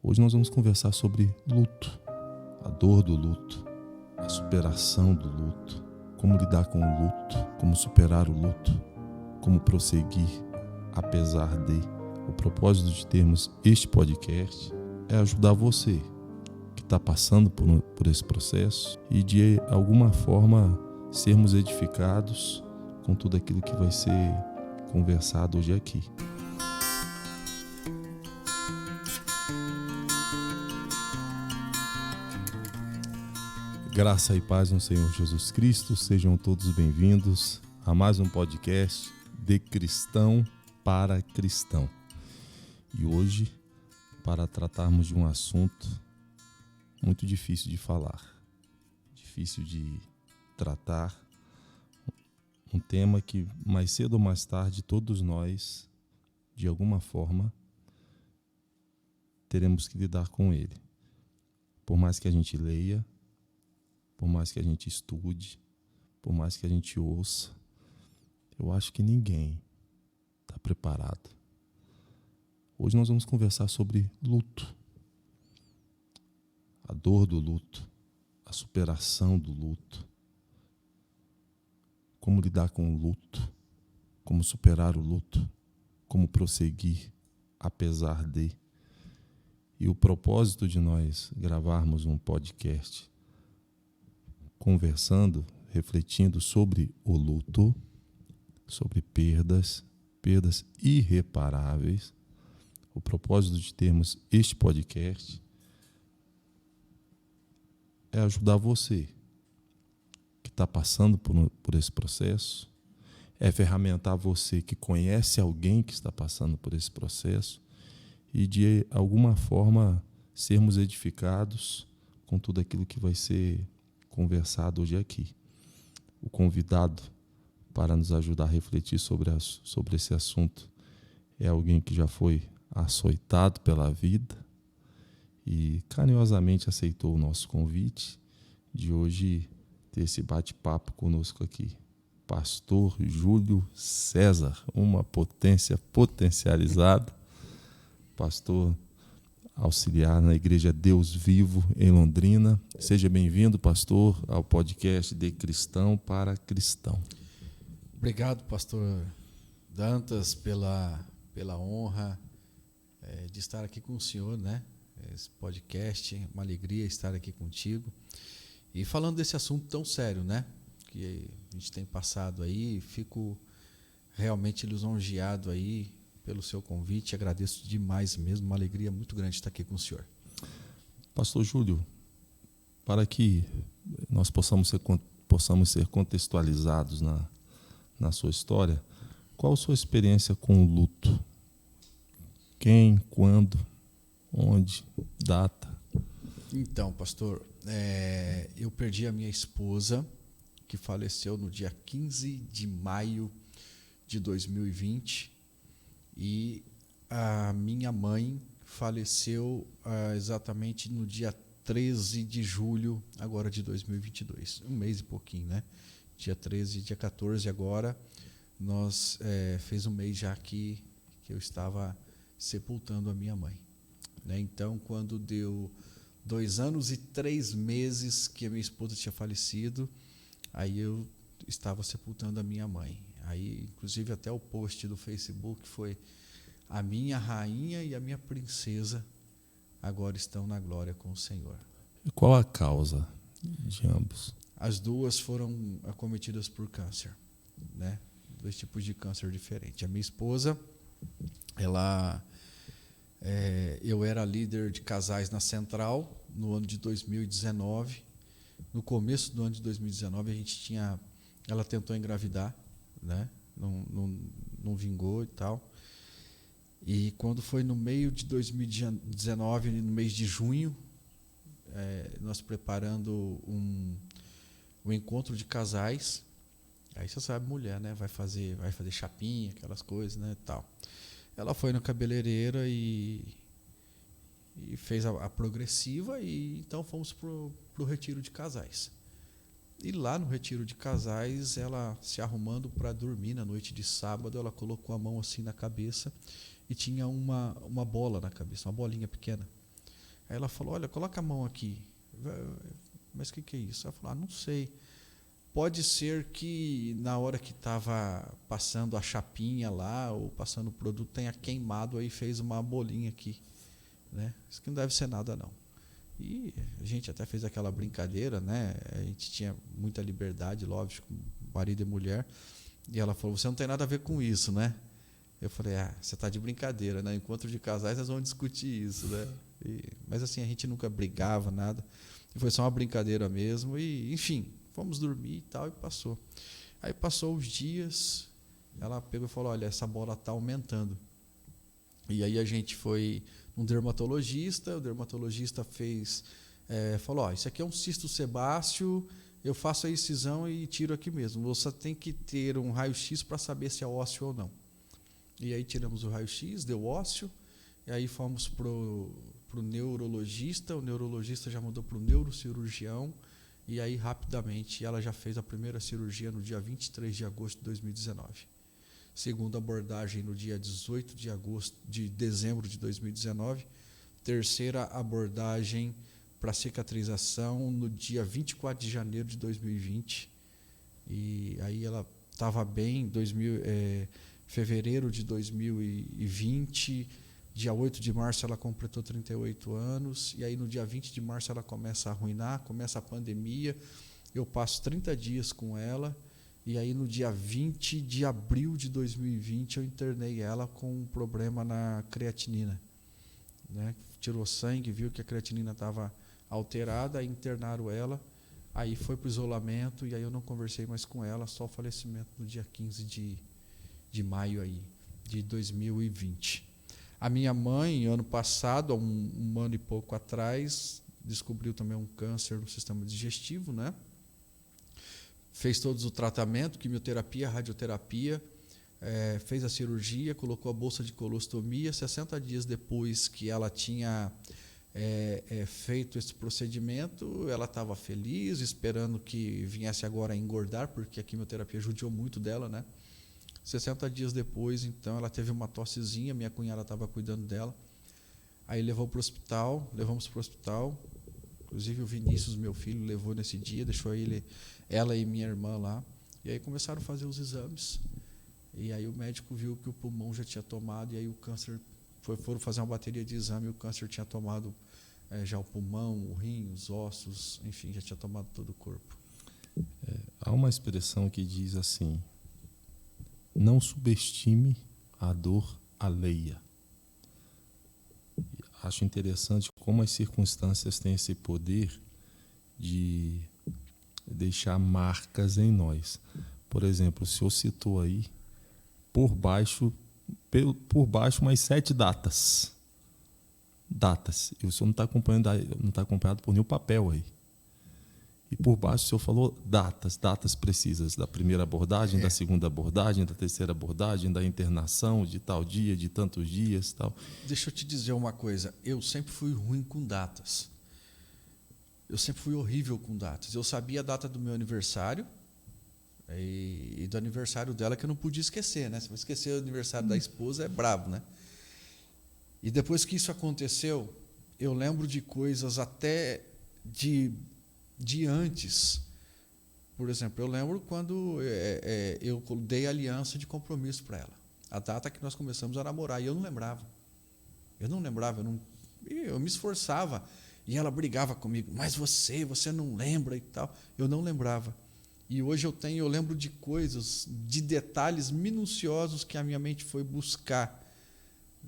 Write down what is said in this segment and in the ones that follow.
Hoje nós vamos conversar sobre luto, a dor do luto, a superação do luto, como lidar com o luto, como superar o luto, como prosseguir apesar de. O propósito de termos este podcast é ajudar você que está passando por esse processo e de alguma forma sermos edificados com tudo aquilo que vai ser conversado hoje aqui. Graça e paz no Senhor Jesus Cristo, sejam todos bem-vindos a mais um podcast de cristão para cristão. E hoje, para tratarmos de um assunto muito difícil de falar, difícil de tratar, um tema que mais cedo ou mais tarde todos nós, de alguma forma, teremos que lidar com ele. Por mais que a gente leia, por mais que a gente estude, por mais que a gente ouça, eu acho que ninguém está preparado. Hoje nós vamos conversar sobre luto, a dor do luto, a superação do luto, como lidar com o luto, como superar o luto, como prosseguir apesar de. E o propósito de nós gravarmos um podcast conversando, refletindo sobre o luto, sobre perdas irreparáveis. O propósito de termos este podcast é ajudar você que está passando por esse processo, é ferramentar você que conhece alguém que está passando por esse processo e de alguma forma sermos edificados com tudo aquilo que vai ser conversado hoje aqui. O convidado para nos ajudar a refletir sobre esse assunto é alguém que já foi açoitado pela vida e carinhosamente aceitou o nosso convite de hoje ter esse bate-papo conosco aqui. Pastor Júlio César, uma potência potencializada, pastor auxiliar na Igreja Deus Vivo em Londrina. Seja bem-vindo, pastor, ao podcast de Cristão para Cristão. Obrigado, pastor Dantas, pela honra de estar aqui com o senhor, né? Esse podcast, uma alegria estar aqui contigo. E falando desse assunto tão sério, né? Que a gente tem passado aí, fico realmente lisonjeado aí pelo seu convite, agradeço demais mesmo, uma alegria muito grande estar aqui com o senhor. Pastor Júlio, para que nós possamos ser contextualizados na sua história, qual a sua experiência com o luto? Quem, quando, onde, data? Então, pastor, eu perdi a minha esposa, que faleceu no dia 15 de maio de 2020, e a minha mãe faleceu exatamente no dia 13 de julho agora de 2022, um mês e pouquinho, né? Dia 13, dia 14 agora, nós fez um mês já que eu estava sepultando a minha mãe, né? Então, quando deu 2 anos e 3 meses que a minha esposa tinha falecido, aí eu estava sepultando a minha mãe. Aí, inclusive, até o post do Facebook foi: a minha rainha e a minha princesa agora estão na glória com o Senhor. E qual a causa de ambos? As duas foram acometidas por câncer, né? 2 tipos de câncer diferentes. A minha esposa, eu era líder de casais na Central no ano de 2019. No começo do ano de 2019, ela tentou engravidar, né? Não vingou e tal. E quando foi no meio de 2019, no mês de junho, nós preparando um encontro de casais. Aí você sabe, mulher, né? Vai fazer chapinha, aquelas coisas, né? Tal. Ela foi na cabeleireira e fez a progressiva, e então fomos pro retiro de casais. E lá no retiro de casais, ela se arrumando para dormir na noite de sábado, ela colocou a mão assim na cabeça e tinha uma bola na cabeça, uma bolinha pequena. Aí ela falou, olha, coloca a mão aqui. Mas o que é isso? Ela falou, não sei. Pode ser que na hora que estava passando a chapinha lá, ou passando o produto, tenha queimado aí, fez uma bolinha aqui. Né? Isso que não deve ser nada, não. E a gente até fez aquela brincadeira, né? A gente tinha muita liberdade, lógico, marido e mulher. E ela falou, você não tem nada a ver com isso, né? Eu falei, você está de brincadeira, né? Encontro de casais, nós vamos discutir isso, né? Mas assim, a gente nunca brigava, nada. Foi só uma brincadeira mesmo. E, enfim, fomos dormir e tal, e passou. Aí passou os dias, ela pegou e falou, olha, essa bola está aumentando. E aí a gente foi num dermatologista, o dermatologista falou, isso aqui é um cisto sebáceo, eu faço a incisão e tiro aqui mesmo. Você tem que ter um raio-x para saber se é ósseo ou não. E aí tiramos o raio-x, deu ósseo, e aí fomos pro neurologista, o neurologista já mudou para o neurocirurgião, e aí rapidamente ela já fez a primeira cirurgia no dia 23 de agosto de 2019. Segunda abordagem no dia 18 de dezembro de 2019. Terceira abordagem para cicatrização no dia 24 de janeiro de 2020. E aí ela estava bem, fevereiro de 2020, dia 8 de março ela completou 38 anos, e aí no dia 20 de março ela começa a arruinar, começa a pandemia, eu passo 30 dias com ela, e aí no dia 20 de abril de 2020 eu internei ela com um problema na creatinina. Né? Tirou sangue, viu que a creatinina estava alterada, aí internaram ela, aí foi para o isolamento, e aí eu não conversei mais com ela, só o falecimento no dia 15 de maio aí, de 2020. A minha mãe, ano passado, há um ano e pouco atrás, descobriu também um câncer no sistema digestivo, né? Fez todos o tratamento, quimioterapia, radioterapia, fez a cirurgia, colocou a bolsa de colostomia. 60 dias depois que ela tinha feito esse procedimento, ela estava feliz, esperando que viesse agora a engordar, porque a quimioterapia judiou muito dela, né? 60 dias depois, então, ela teve uma tossezinha, minha cunhada estava cuidando dela. Aí levamos para o hospital. Inclusive o Vinícius, meu filho, levou nesse dia, deixou ela e minha irmã lá. E aí começaram a fazer os exames. E aí o médico viu que o pulmão já tinha tomado, e aí o câncer, foram fazer uma bateria de exame, e o câncer tinha tomado já o pulmão, o rim, os ossos, enfim, já tinha tomado todo o corpo. Há uma expressão que diz assim: não subestime a dor alheia. Acho interessante como as circunstâncias têm esse poder de deixar marcas em nós. Por exemplo, o senhor citou aí, por baixo umas 7 datas. E o senhor não está acompanhado por nenhum papel aí. E por baixo o senhor falou datas precisas, da primeira abordagem, da segunda abordagem, da terceira abordagem, da internação, de tal dia, de tantos dias, tal. Deixa eu te dizer uma coisa, eu sempre fui ruim com datas. Eu sempre fui horrível com datas. Eu sabia a data do meu aniversário e do aniversário dela, que eu não podia esquecer, né? Se eu esquecer o aniversário da esposa, é brabo, né? E depois que isso aconteceu, eu lembro de coisas até de antes. Por exemplo, eu lembro quando eu dei aliança de compromisso para ela. A data que nós começamos a namorar, e eu não lembrava. Eu me esforçava, e ela brigava comigo, mas você não lembra e tal. Eu não lembrava. E hoje eu lembro de coisas, de detalhes minuciosos que a minha mente foi buscar.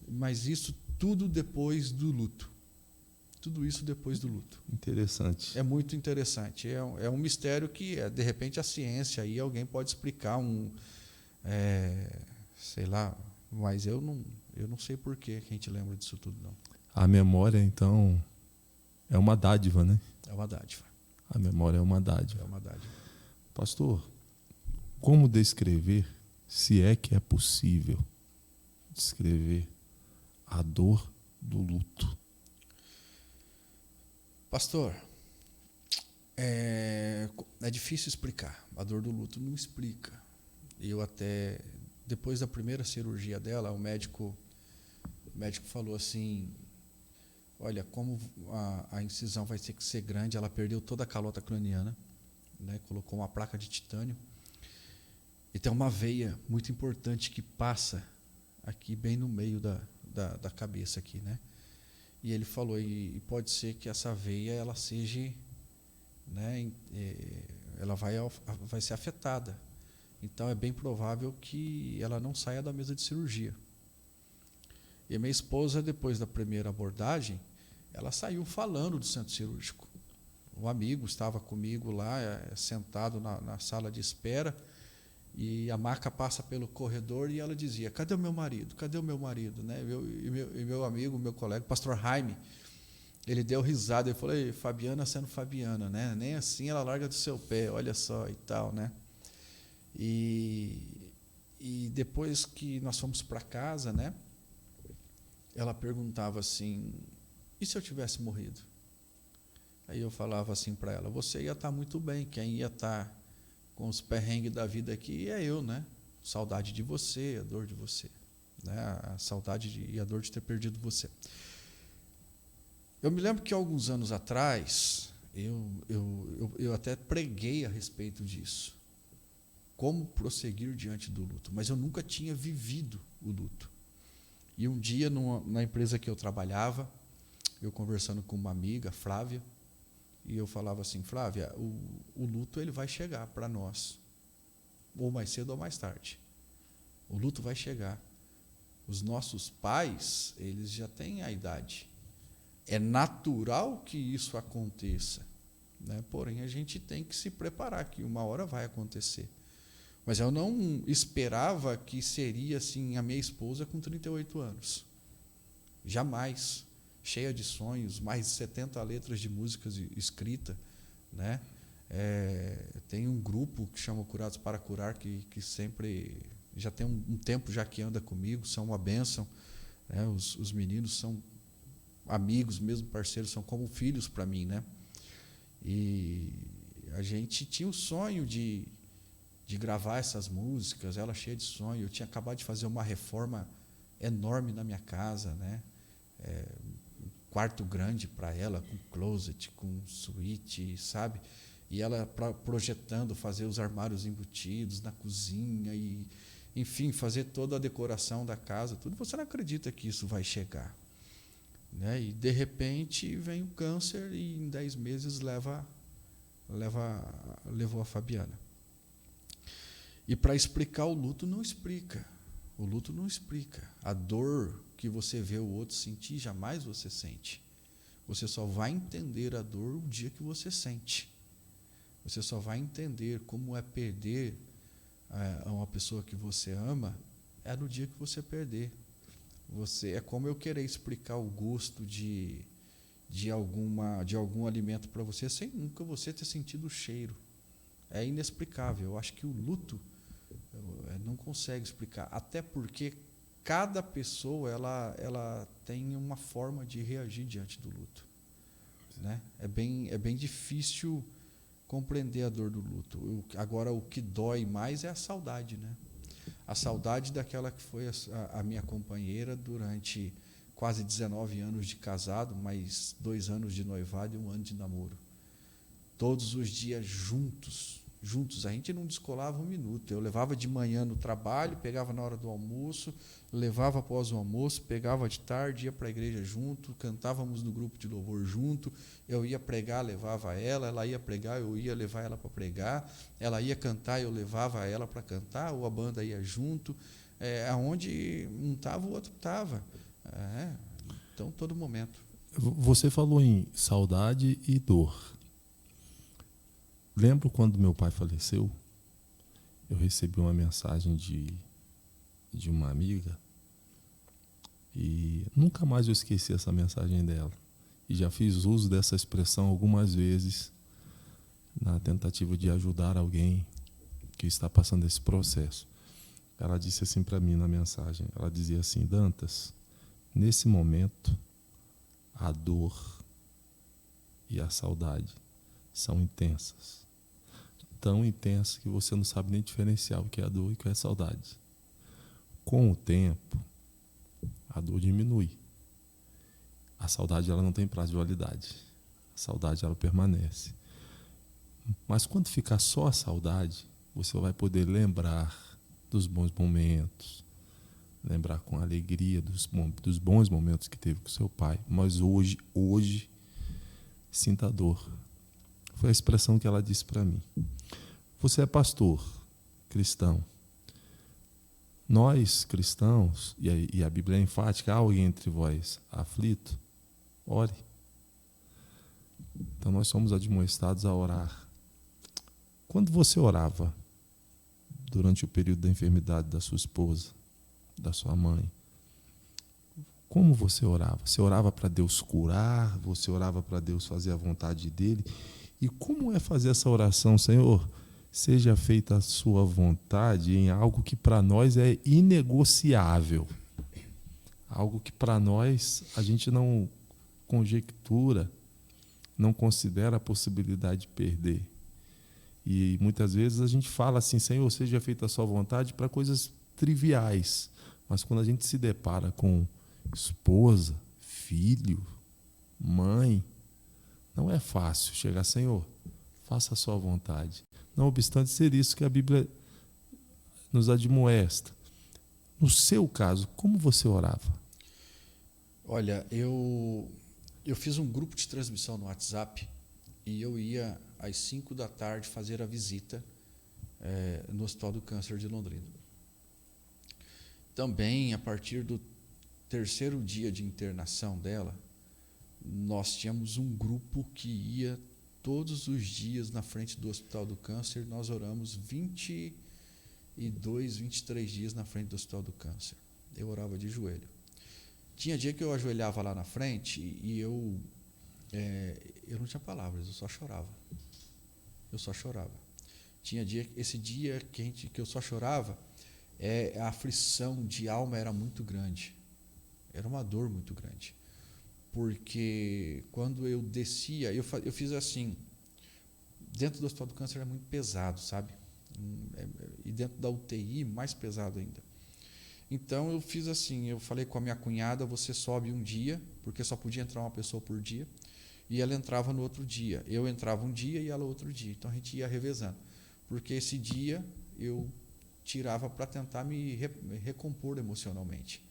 Mas isso tudo depois do luto. Tudo isso depois do luto. Interessante. É muito interessante. É um mistério que, de repente, a ciência aí alguém pode explicar sei lá, mas eu não sei por que a gente lembra disso tudo, não. A memória, então, é uma dádiva, né? É uma dádiva. A memória é uma dádiva. É uma dádiva. Pastor, como descrever, se é que é possível, descrever a dor do luto? Pastor, é difícil explicar. A dor do luto não explica. Eu até, depois da primeira cirurgia dela, o médico falou assim, olha, como a incisão vai ter que ser grande, ela perdeu toda a calota craniana, né? Colocou uma placa de titânio. E tem uma veia muito importante que passa aqui bem no meio da cabeça aqui, né? E ele falou, e pode ser que essa veia ela seja, né, ela vai ser afetada. Então é bem provável que ela não saia da mesa de cirurgia. E a minha esposa, depois da primeira abordagem, ela saiu falando do centro cirúrgico. Um amigo estava comigo lá, sentado na sala de espera, e a maca passa pelo corredor e ela dizia, cadê o meu marido? Cadê o meu marido? Né? E meu amigo, meu colega, o pastor Jaime, ele deu risada, ele falou, Fabiana sendo Fabiana, né? Nem assim ela larga do seu pé, olha só e tal, né? E depois que nós fomos para casa, né? Ela perguntava assim, e se eu tivesse morrido? Aí eu falava assim para ela, você ia estar muito bem, quem ia estar com os perrengues da vida aqui é eu, né? Saudade de você, a dor de você, né? A saudade e a dor de ter perdido você. Eu me lembro que alguns anos atrás, eu até preguei a respeito disso, como prosseguir diante do luto, mas eu nunca tinha vivido o luto. E um dia, na empresa que eu trabalhava, eu conversando com uma amiga, Flávia, e eu falava assim, Flávia, o luto ele vai chegar para nós, ou mais cedo ou mais tarde. O luto vai chegar. Os nossos pais, eles já têm a idade. É natural que isso aconteça, né? Porém, a gente tem que se preparar, que uma hora vai acontecer. Mas eu não esperava que seria assim a minha esposa com 38 anos. Jamais. Cheia de sonhos, mais de 70 letras de músicas escritas, né? Tem um grupo que chama Curados para Curar, que sempre, já tem um tempo já que anda comigo, são uma bênção, né? Os meninos são amigos, mesmo parceiros, são como filhos para mim, né? E a gente tinha o sonho de gravar essas músicas, ela cheia de sonho. Eu tinha acabado de fazer uma reforma enorme na minha casa, né? Quarto grande para ela, com closet, com suíte, sabe? E ela projetando fazer os armários embutidos na cozinha e, enfim, fazer toda a decoração da casa, tudo. Você não acredita que isso vai chegar, né? E de repente vem o câncer e em 10 meses levou a Fabiana. E para explicar o luto não explica. O luto não explica. A dor que você vê o outro sentir, jamais você sente. Você só vai entender a dor o dia que você sente. Você só vai entender como é perder uma pessoa que você ama, é no dia que você perder. É como eu querer explicar o gosto de algum alimento para você sem nunca você ter sentido o cheiro. É inexplicável. Eu acho que o luto não consegue explicar, até porque cada pessoa ela tem uma forma de reagir diante do luto, né? É bem difícil compreender a dor do luto. Agora, o que dói mais é a saudade, né? A saudade daquela que foi a minha companheira durante quase 19 anos de casado, mais 2 anos de noivado e 1 ano de namoro. Todos os dias juntos. A gente não descolava um minuto. Eu levava de manhã no trabalho, pegava na hora do almoço, levava após o almoço, pegava de tarde, ia para a igreja junto, cantávamos no grupo de louvor junto, eu ia pregar, levava ela ia pregar, eu ia levar ela para pregar, ela ia cantar, eu levava ela para cantar, ou a banda ia junto, aonde um estava, o outro estava. Então, todo momento. Você falou em saudade e dor. Lembro quando meu pai faleceu, eu recebi uma mensagem de uma amiga e nunca mais eu esqueci essa mensagem dela. E já fiz uso dessa expressão algumas vezes na tentativa de ajudar alguém que está passando esse processo. Ela disse assim para mim na mensagem, ela dizia assim, Dantas, nesse momento, a dor e a saudade são intensas. Tão intensa que você não sabe nem diferenciar o que é a dor e o que é a saudade. Com o tempo, a dor diminui. A saudade ela não tem prazo de validade. A saudade ela permanece. Mas quando ficar só a saudade, você vai poder lembrar dos bons momentos, lembrar com alegria dos bons momentos que teve com seu pai. Mas hoje, sinta a dor. Foi a expressão que ela disse para mim. Você é pastor, cristão. Nós, cristãos, e a Bíblia é enfática, há alguém entre vós aflito? Ore. Então nós somos admoestados a orar. Quando você orava, durante o período da enfermidade da sua esposa, da sua mãe, como você orava? Você orava para Deus curar? Você orava para Deus fazer a vontade dele? E como é fazer essa oração, Senhor? Seja feita a sua vontade em algo que para nós é inegociável. Algo que para nós a gente não conjectura, não considera a possibilidade de perder. E muitas vezes a gente fala assim, Senhor, seja feita a sua vontade para coisas triviais. Mas quando a gente se depara com esposa, filho, mãe, não é fácil chegar, Senhor, faça a sua vontade. Não obstante ser isso que a Bíblia nos admoesta. No seu caso, como você orava? Olha, eu fiz um grupo de transmissão no WhatsApp e eu ia às 5 da tarde fazer a visita no Hospital do Câncer de Londrina. Também, a partir do 3º dia de internação dela, nós tínhamos um grupo que ia todos os dias na frente do Hospital do Câncer. Nós oramos 22, 23 dias na frente do Hospital do Câncer. Eu orava de joelho. Tinha dia que eu ajoelhava lá na frente e eu não tinha palavras, eu só chorava. Tinha dia, esse dia que eu só chorava, a aflição de alma era muito grande. Era uma dor muito grande. Porque quando eu descia, eu fiz assim, dentro do Hospital do Câncer é muito pesado, sabe? E dentro da UTI, mais pesado ainda. Então eu fiz assim, eu falei com a minha cunhada, você sobe um dia, porque só podia entrar uma pessoa por dia, e ela entrava no outro dia. Eu entrava um dia e ela outro dia. Então a gente ia revezando. Porque esse dia eu tirava para tentar me recompor emocionalmente.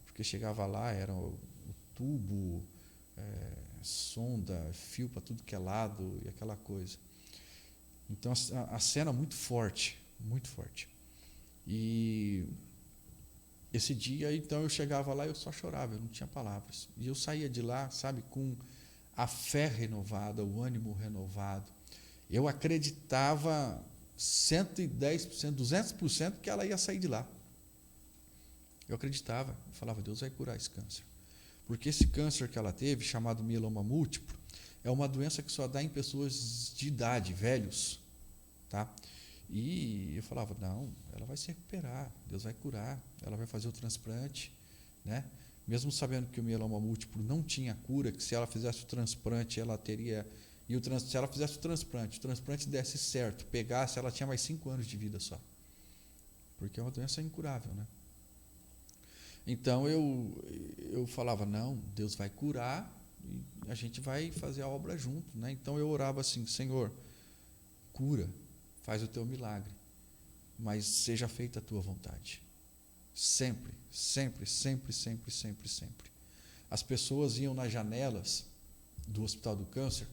Porque chegava lá, era o tubo, sonda, fio para tudo que é lado e aquela coisa. Então a cena muito forte. E esse dia, então, eu chegava lá e eu só chorava, eu não tinha palavras. E eu saía de lá, sabe, com a fé renovada, o ânimo renovado. Eu acreditava 110%, 200% que ela ia sair de lá. Eu acreditava, eu falava, Deus vai curar esse câncer. Porque esse câncer que ela teve, chamado mieloma múltiplo, é uma doença que só dá em pessoas de idade, velhos. Tá? E eu falava, não, ela vai se recuperar, Deus vai curar, ela vai fazer o transplante, né? Mesmo sabendo que o mieloma múltiplo não tinha cura, que se ela fizesse o transplante, ela teria... se ela fizesse o transplante desse certo, pegasse, ela tinha mais 5 anos de vida só. Porque é uma doença incurável, né? Então eu falava, não, Deus vai curar e a gente vai fazer a obra junto, né? Então eu orava assim, Senhor, cura, faz o teu milagre, mas seja feita a tua vontade. Sempre. As pessoas iam nas janelas do Hospital do Câncer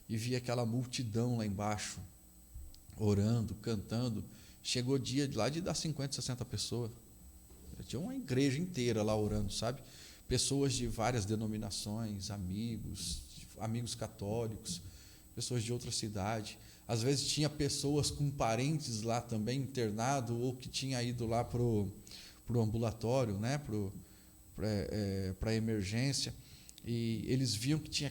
e via aquela multidão lá embaixo, orando, cantando. Chegou dia lá de dar 50, 60 pessoas. Tinha uma igreja inteira lá orando, sabe? Pessoas de várias denominações, amigos católicos, pessoas de outra cidade. Às vezes tinha pessoas com parentes lá também internado ou que tinha ido lá pro ambulatório, né? Para emergência. E eles viam que tinha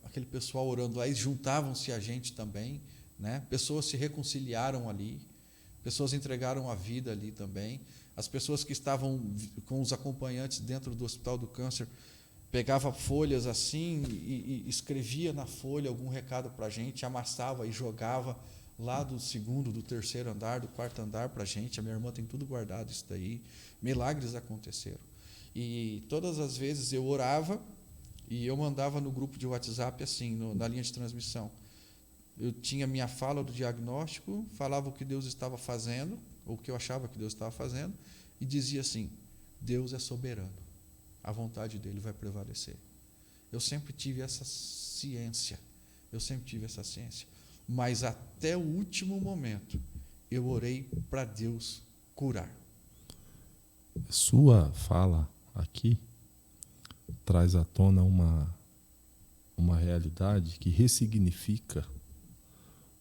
aquele pessoal orando lá e juntavam-se a gente também, né? Pessoas se reconciliaram ali, pessoas entregaram a vida ali também. As pessoas que estavam com os acompanhantes dentro do Hospital do Câncer pegava folhas assim e escrevia na folha algum recado para a gente, amassava e jogava lá do 2º, do 3º andar, do 4º andar para a gente. A minha irmã tem tudo guardado isso daí. Milagres aconteceram. E todas as vezes eu orava E eu mandava no grupo de WhatsApp assim, na linha de transmissão. Eu tinha minha fala do diagnóstico, falava o que Deus estava fazendo, ou o que eu achava que Deus estava fazendo, e dizia assim: Deus é soberano, a vontade dele vai prevalecer. Eu sempre tive essa ciência, mas até o último momento eu orei para Deus curar. Sua fala aqui traz à tona uma realidade que ressignifica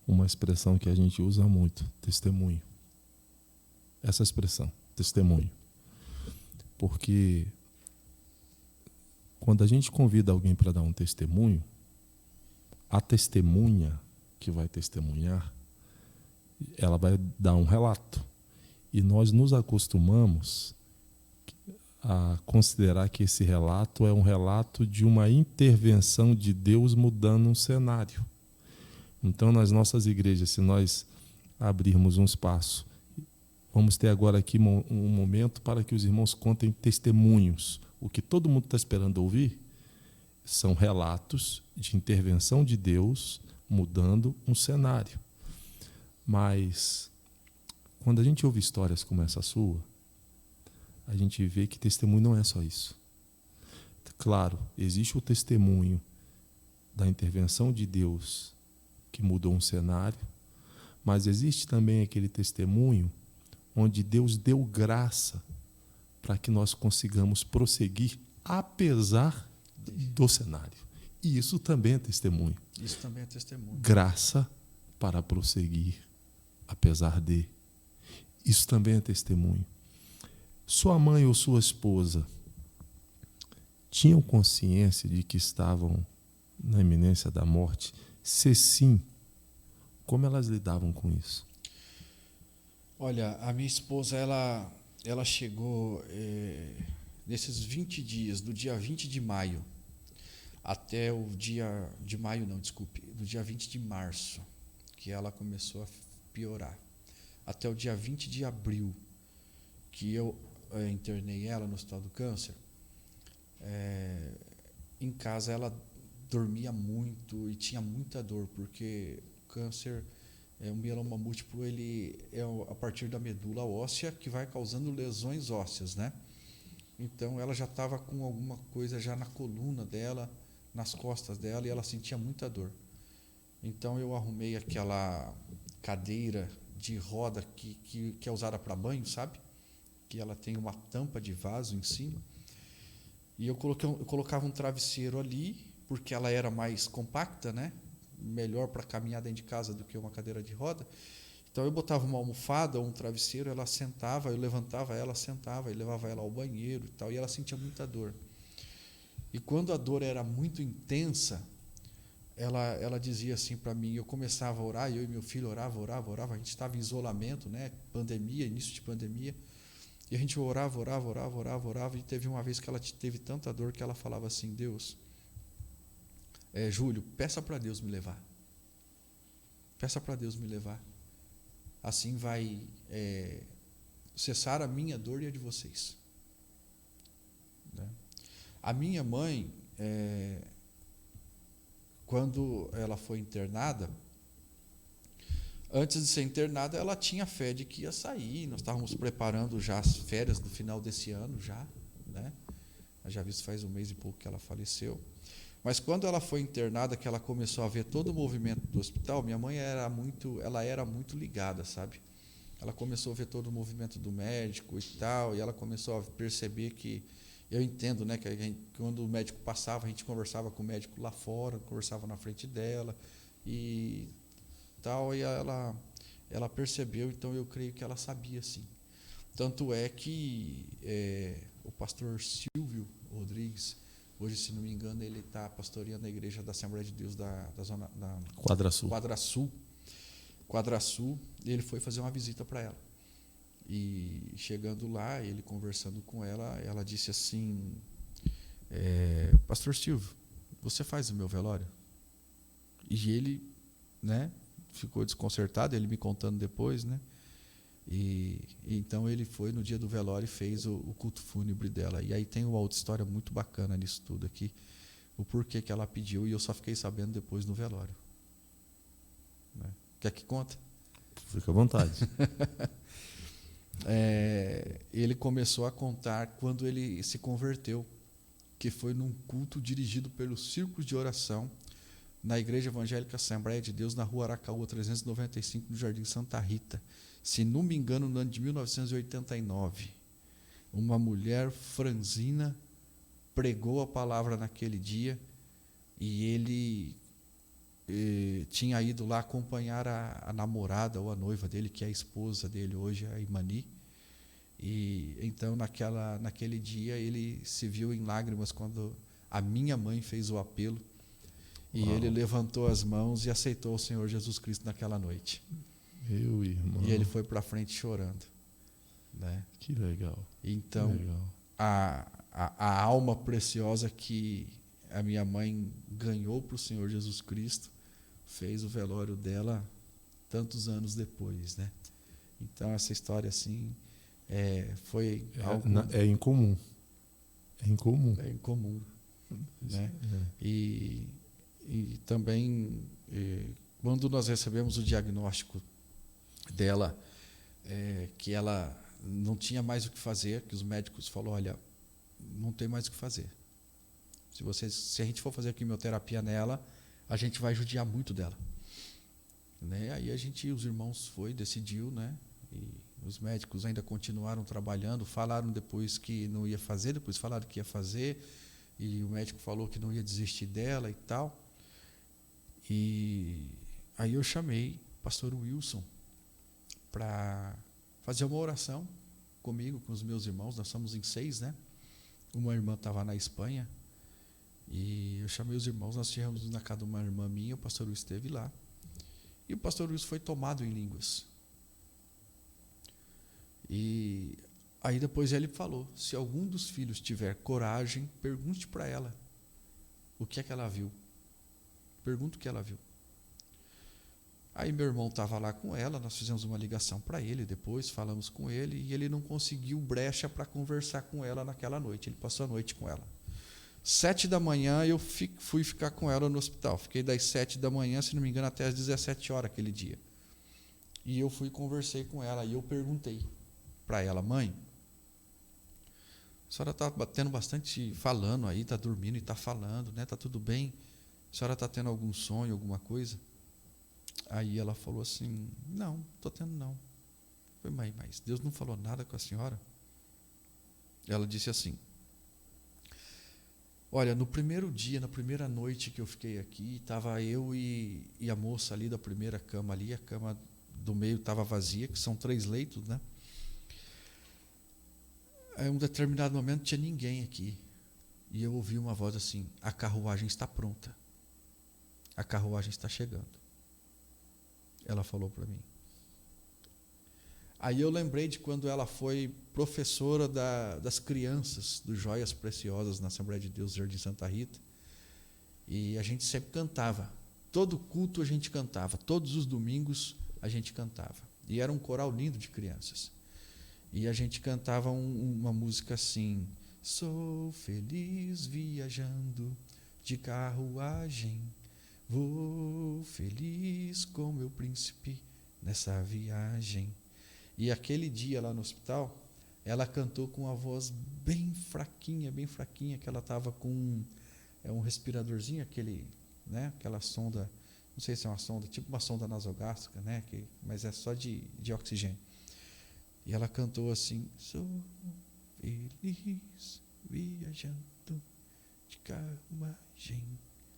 uma expressão que a gente usa muito, testemunho. Essa expressão, testemunho. Porque quando a gente convida alguém para dar um testemunho, a testemunha que vai testemunhar, ela vai dar um relato. E nós nos acostumamos a considerar que esse relato é um relato de uma intervenção de Deus mudando um cenário. Então, nas nossas igrejas, se nós abrirmos um espaço, vamos ter agora aqui um momento para que os irmãos contem testemunhos. O que todo mundo está esperando ouvir são relatos de intervenção de Deus mudando um cenário. Mas, quando a gente ouve histórias como essa sua, a gente vê que testemunho não é só isso. Claro, existe o testemunho da intervenção de Deus que mudou um cenário, mas existe também aquele testemunho onde Deus deu graça para que nós consigamos prosseguir apesar do cenário. E isso também é testemunho. Isso também é testemunho. Graça para prosseguir apesar de. Isso também é testemunho. Sua mãe ou sua esposa tinham consciência de que estavam na iminência da morte? Se sim, como elas lidavam com isso? Olha, a minha esposa, ela chegou nesses 20 dias, do dia 20 de maio até o dia de maio, não, desculpe, do dia 20 de março, que ela começou a piorar, até o dia 20 de abril, que eu internei ela no Hospital do Câncer. Em casa ela dormia muito e tinha muita dor, porque o câncer, o mieloma múltiplo, ele é a partir da medula óssea que vai causando lesões ósseas, né? Então ela já estava com alguma coisa já na coluna dela, nas costas dela, e ela sentia muita dor. Então eu arrumei aquela cadeira de roda que é usada para banho, sabe? Que ela tem uma tampa de vaso em cima. E eu colocava um travesseiro ali, porque ela era mais compacta, né? Melhor para caminhar dentro de casa do que uma cadeira de roda. Então eu botava uma almofada ou um travesseiro, ela sentava, eu levantava ela, sentava e levava ela ao banheiro e tal, e ela sentia muita dor. E quando a dor era muito intensa, ela dizia assim para mim, eu começava a orar, eu e meu filho orava, a gente estava em isolamento, né? Pandemia, início de pandemia. E a gente orava, e teve uma vez que ela teve tanta dor que ela falava assim: Deus, Júlio, peça para Deus me levar. Peça para Deus me levar. Assim vai cessar a minha dor e a de vocês. Né? A minha mãe, quando ela foi internada, antes de ser internada, ela tinha fé de que ia sair. Nós estávamos preparando já as férias do final desse ano, já, né? Já visto faz um mês e pouco que ela faleceu. Mas quando ela foi internada, que ela começou a ver todo o movimento do hospital, minha mãe era muito ligada, sabe? Ela começou a ver todo o movimento do médico e tal, e ela começou a perceber que, eu entendo, né, que quando o médico passava, a gente conversava com o médico lá fora, conversava na frente dela e tal, e ela percebeu, então eu creio que ela sabia, sim. Tanto é que o pastor Silvio Rodrigues, hoje, se não me engano, ele está pastoreando a igreja da Assembleia de Deus da zona da Quadra Sul, e ele foi fazer uma visita para ela. E chegando lá, ele conversando com ela, ela disse assim: Pastor Silvio, você faz o meu velório? E ele, né, ficou desconcertado, ele me contando depois, né? E então ele foi no dia do velório e fez o culto fúnebre dela. E aí tem uma outra história muito bacana nisso tudo aqui, o porquê que ela pediu, e eu só fiquei sabendo depois no velório. Né? Quer que conta? Fica à vontade. Ele começou a contar quando ele se converteu, que foi num culto dirigido pelos Círculos de Oração na Igreja Evangélica Assembleia de Deus, na Rua Aracaúa 395, no Jardim Santa Rita. Se não me engano, no ano de 1989. Uma mulher franzina pregou a palavra naquele dia, e ele tinha ido lá acompanhar a namorada ou a noiva dele, que é a esposa dele hoje, a Imani. E então naquele dia ele se viu em lágrimas quando a minha mãe fez o apelo, e ele levantou as mãos e aceitou o Senhor Jesus Cristo naquela noite. Meu irmão. E ele foi para frente chorando, né? Que legal. Então, que legal. A alma preciosa que a minha mãe ganhou para o Senhor Jesus Cristo fez o velório dela tantos anos depois, né? Então essa história assim foi algo É incomum. É incomum. É incomum, né? E também quando nós recebemos o diagnóstico dela, que ela não tinha mais o que fazer, que os médicos falaram, olha, não tem mais o que fazer. Se a gente for fazer quimioterapia nela, a gente vai judiar muito dela. Né? Aí os irmãos decidiu, né? E os médicos ainda continuaram trabalhando, falaram depois que não ia fazer, depois falaram que ia fazer, e o médico falou que não ia desistir dela e tal. E aí eu chamei o pastor Wilson para fazer uma oração comigo, com os meus irmãos. Nós somos em 6, né? Uma irmã estava na Espanha, e eu chamei os irmãos, nós estivemos na casa de uma irmã minha, o pastor Wilson esteve lá, e o pastor Wilson foi tomado em línguas. E aí depois ele falou, se algum dos filhos tiver coragem, pergunte para ela o que é que ela viu. Pergunta o que ela viu. Aí meu irmão estava lá com ela, nós fizemos uma ligação para ele depois, falamos com ele, e ele não conseguiu brecha para conversar com ela naquela noite. Ele passou a noite com ela. 7 da manhã eu fui ficar com ela no hospital. Fiquei das 7 da manhã, se não me engano, até as 17 horas aquele dia. E eu fui e conversei com ela, e eu perguntei para ela, mãe, a senhora está tendo bastante falando aí, está dormindo e está falando, né? Está tudo bem? A senhora está tendo algum sonho, alguma coisa? Aí ela falou assim, não, estou tendo não. Eu falei, mãe, mas Deus não falou nada com a senhora? Ela disse assim, olha, no primeiro dia, na primeira noite que eu fiquei aqui, estava eu e a moça ali da primeira cama ali, a cama do meio estava vazia, que são 3 leitos, né? Em um determinado momento não tinha ninguém aqui, e eu ouvi uma voz assim, a carruagem está pronta, a carruagem está chegando. Ela falou para mim. Aí eu lembrei de quando ela foi professora das crianças do Joias Preciosas na Assembleia de Deus, Jardim Santa Rita, e a gente sempre cantava. Todo culto a gente cantava, todos os domingos a gente cantava. E era um coral lindo de crianças. E a gente cantava uma música assim, sou feliz viajando de carruagem, vou feliz com meu príncipe nessa viagem. E aquele dia lá no hospital, ela cantou com uma voz bem fraquinha, que ela estava com um respiradorzinho, aquela sonda, não sei se é uma sonda, tipo uma sonda nasogástrica, né? Mas é só de oxigênio. E ela cantou assim, sou feliz viajando de carruagem.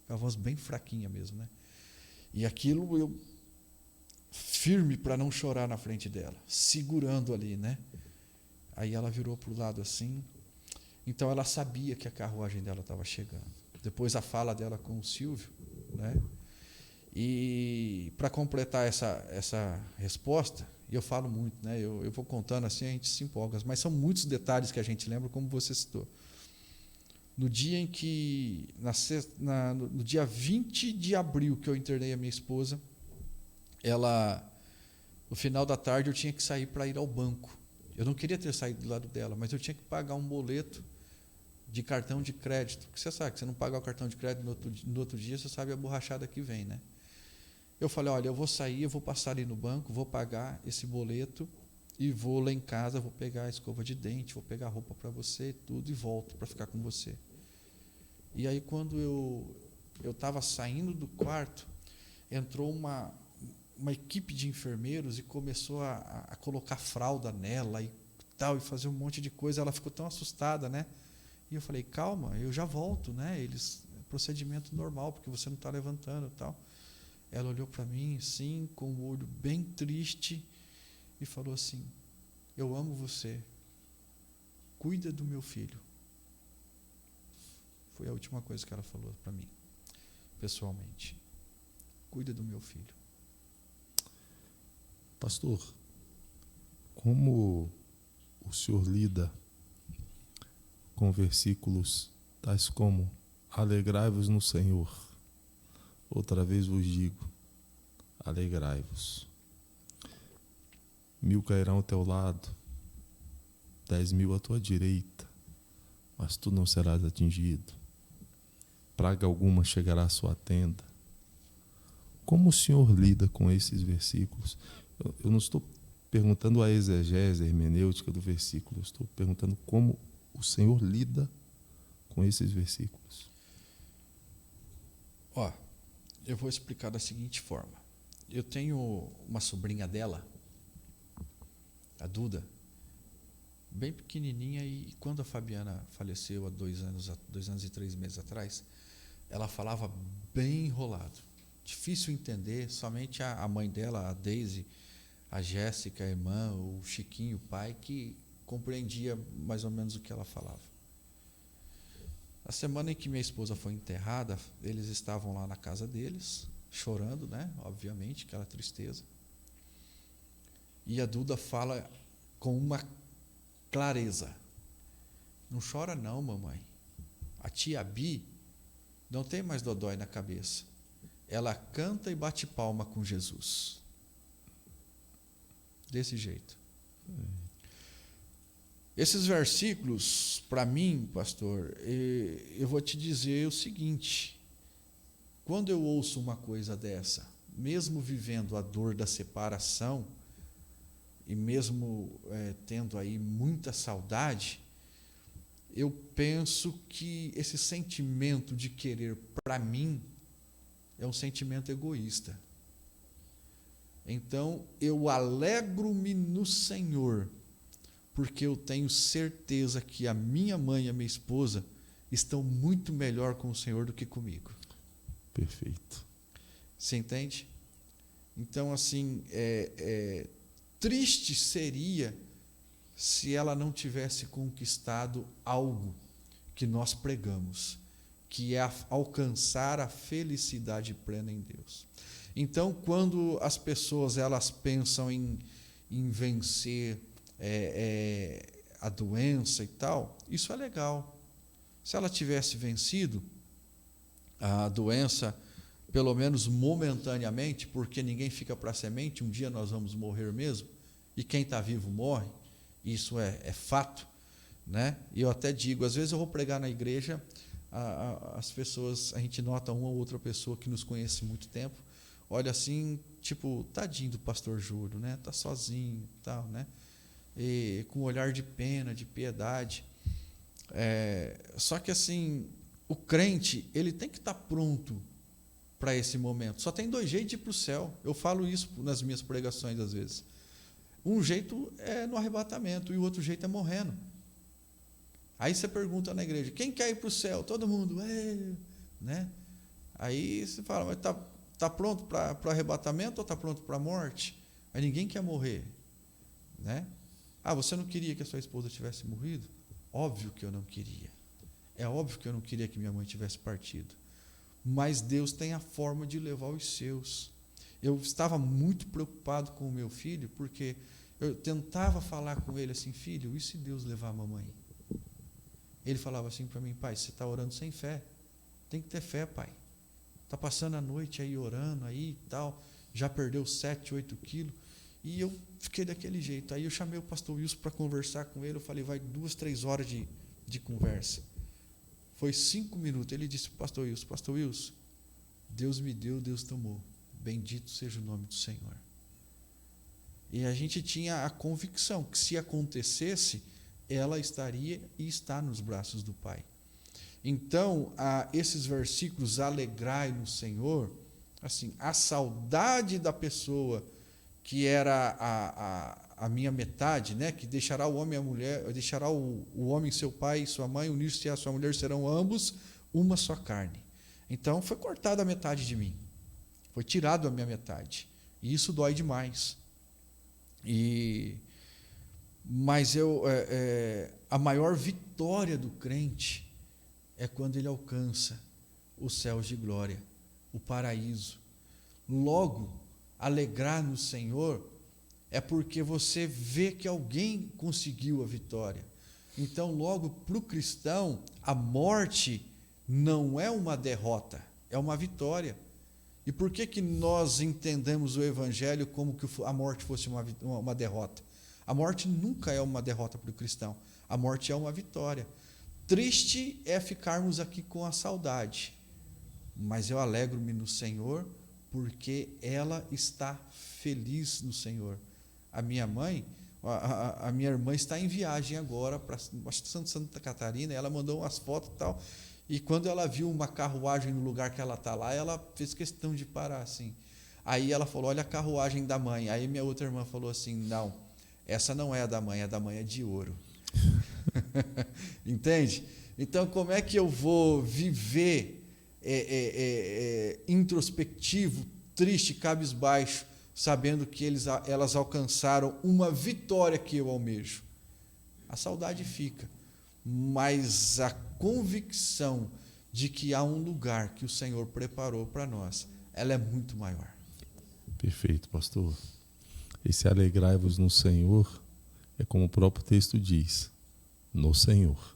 Com a voz bem fraquinha mesmo, né? E aquilo eu firme para não chorar na frente dela, segurando ali, né? Aí ela virou para o lado assim. Então ela sabia que a carruagem dela estava chegando. Depois a fala dela com o Silvio, né? E para completar essa resposta, e eu falo muito, né? Eu vou contando assim, a gente se empolga, mas são muitos detalhes que a gente lembra, como você citou. No dia em que, no dia 20 de abril que eu internei a minha esposa, no final da tarde eu tinha que sair para ir ao banco. Eu não queria ter saído do lado dela, mas eu tinha que pagar um boleto de cartão de crédito. Porque você sabe que você não pagar o cartão de crédito no outro dia, você sabe a borrachada que vem, né? Eu falei, olha, eu vou sair, eu vou passar ali no banco, vou pagar esse boleto e vou lá em casa, vou pegar a escova de dente, vou pegar roupa para você, tudo, e volto para ficar com você. E aí, quando eu estava saindo do quarto, entrou uma equipe de enfermeiros e começou a colocar fralda nela e tal, e fazer um monte de coisa. Ela ficou tão assustada, né? E eu falei, calma, eu já volto, né? Procedimento normal, porque você não está levantando e tal. Ela olhou para mim, assim, com o olho bem triste, e falou assim, eu amo você, cuida do meu filho. Foi a última coisa que ela falou para mim, pessoalmente. Cuida do meu filho. Pastor, como o senhor lida com versículos tais como alegrai-vos no Senhor? Outra vez vos digo, alegrai-vos. 1000 cairão ao teu lado, 10.000 à tua direita, mas tu não serás atingido. Praga alguma chegará à sua tenda. Como o senhor lida com esses versículos? Eu não estou perguntando a exegese, a hermenêutica do versículo, eu estou perguntando como o senhor lida com esses versículos. Eu vou explicar da seguinte forma. Eu tenho uma sobrinha dela, a Duda, bem pequenininha, e quando a Fabiana faleceu há 2 anos e 3 meses atrás, ela falava bem enrolado, difícil entender. Somente a mãe dela, a Daisy, a Jéssica, a irmã, o Chiquinho, o pai, que compreendia mais ou menos o que ela falava. A semana em que minha esposa foi enterrada, eles estavam lá na casa deles, chorando, né? Obviamente, aquela tristeza. E a Duda fala com uma clareza, não chora não, mamãe. A tia Bi não tem mais dodói na cabeça. Ela canta e bate palma com Jesus. Desse jeito. Esses versículos, para mim, pastor, eu vou te dizer o seguinte: quando eu ouço uma coisa dessa, mesmo vivendo a dor da separação, e mesmo tendo aí muita saudade, eu penso que esse sentimento de querer para mim é um sentimento egoísta. Então, eu alegro-me no Senhor, porque eu tenho certeza que a minha mãe e a minha esposa estão muito melhor com o Senhor do que comigo. Perfeito. Você entende? Então, assim, triste seria se ela não tivesse conquistado algo que nós pregamos, que é alcançar a felicidade plena em Deus. Então, quando as pessoas elas pensam em vencer a doença e tal, isso é legal. Se ela tivesse vencido a doença, pelo menos momentaneamente, porque ninguém fica para a semente, um dia nós vamos morrer mesmo, e quem está vivo morre, isso é fato, né? E eu até digo, às vezes eu vou pregar na igreja, as pessoas, a gente nota uma ou outra pessoa que nos conhece há muito tempo, olha assim, tipo, tadinho do pastor Júlio, né? Está sozinho e tal, né? E com um olhar de pena, de piedade. Só que assim, o crente, ele tem que estar pronto para esse momento. Só tem 2 jeitos de ir para o céu. Eu falo isso nas minhas pregações às vezes. Um jeito é no arrebatamento e o outro jeito é morrendo. Aí você pergunta na igreja, quem quer ir para o céu? Todo mundo, né? Aí você fala, mas está pronto para o arrebatamento ou está pronto para a morte? Aí ninguém quer morrer, né? Você não queria que a sua esposa tivesse morrido? Óbvio que eu não queria. É óbvio que eu não queria que minha mãe tivesse partido. Mas Deus tem a forma de levar os seus. Eu estava muito preocupado com o meu filho, porque eu tentava falar com ele assim, filho, e se Deus levar a mamãe? Ele falava assim para mim, pai, você está orando sem fé. Tem que ter fé, pai. Está passando a noite aí orando aí e tal, já perdeu 7, 8 quilos. E eu fiquei daquele jeito. Aí eu chamei o pastor Wilson para conversar com ele. Eu falei, vai 2, 3 horas de conversa. Foi 5 minutos. Ele disse para o pastor Wilson, Deus me deu, Deus tomou. Bendito seja o nome do Senhor. E a gente tinha a convicção que se acontecesse, ela estaria e está nos braços do Pai. Então, esses versículos, alegrai no Senhor, assim, a saudade da pessoa que era a minha metade, né, que deixará o homem e a mulher, deixará o homem seu pai e sua mãe, unir-se à sua mulher, serão ambos uma só carne. Então, foi cortada a metade de mim. Foi tirado a minha metade. E isso dói demais. Mas a maior vitória do crente é quando ele alcança os céus de glória, o paraíso. Logo, alegrar no Senhor é porque você vê que alguém conseguiu a vitória. Então, logo, para o cristão, a morte não é uma derrota, é uma vitória. E por que nós entendemos o Evangelho como que a morte fosse uma derrota? A morte nunca é uma derrota para o cristão. A morte é uma vitória. Triste é ficarmos aqui com a saudade, mas eu alegro-me no Senhor, porque ela está feliz no Senhor. A minha mãe, a minha irmã está em viagem agora para Santa Catarina, ela mandou umas fotos e tal, e quando ela viu uma carruagem no lugar que ela está lá, ela fez questão de parar assim. Aí ela falou, olha a carruagem da mãe. Aí minha outra irmã falou assim, não, essa não é a da mãe é de ouro. Entende? Então, como é que eu vou viver introspectivo, triste, cabisbaixo, sabendo que elas alcançaram uma vitória que eu almejo? A saudade fica, mas a convicção de que há um lugar que o Senhor preparou para nós, ela é muito maior. Perfeito, pastor. Esse alegrai-vos no Senhor é como o próprio texto diz, no Senhor.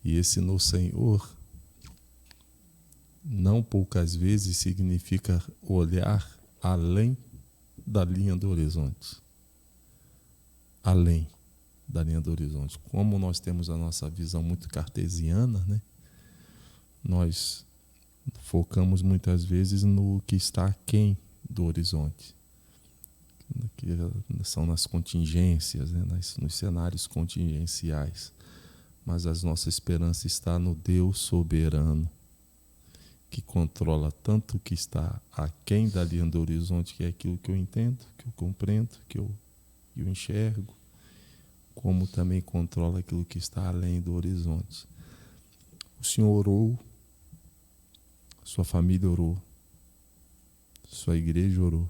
E esse no Senhor, não poucas vezes significa olhar além da linha do horizonte. Além da linha do horizonte. Como nós temos a nossa visão muito cartesiana, né? Nós focamos muitas vezes no que está aquém do horizonte, que são nas contingências, né? Nos cenários contingenciais. Mas a nossa esperança está no Deus soberano, que controla tanto o que está aquém da linha do horizonte, que é aquilo que eu entendo, que eu compreendo, que eu enxergo, como também controla aquilo que está além do horizonte. O Senhor orou, sua família orou, sua igreja orou,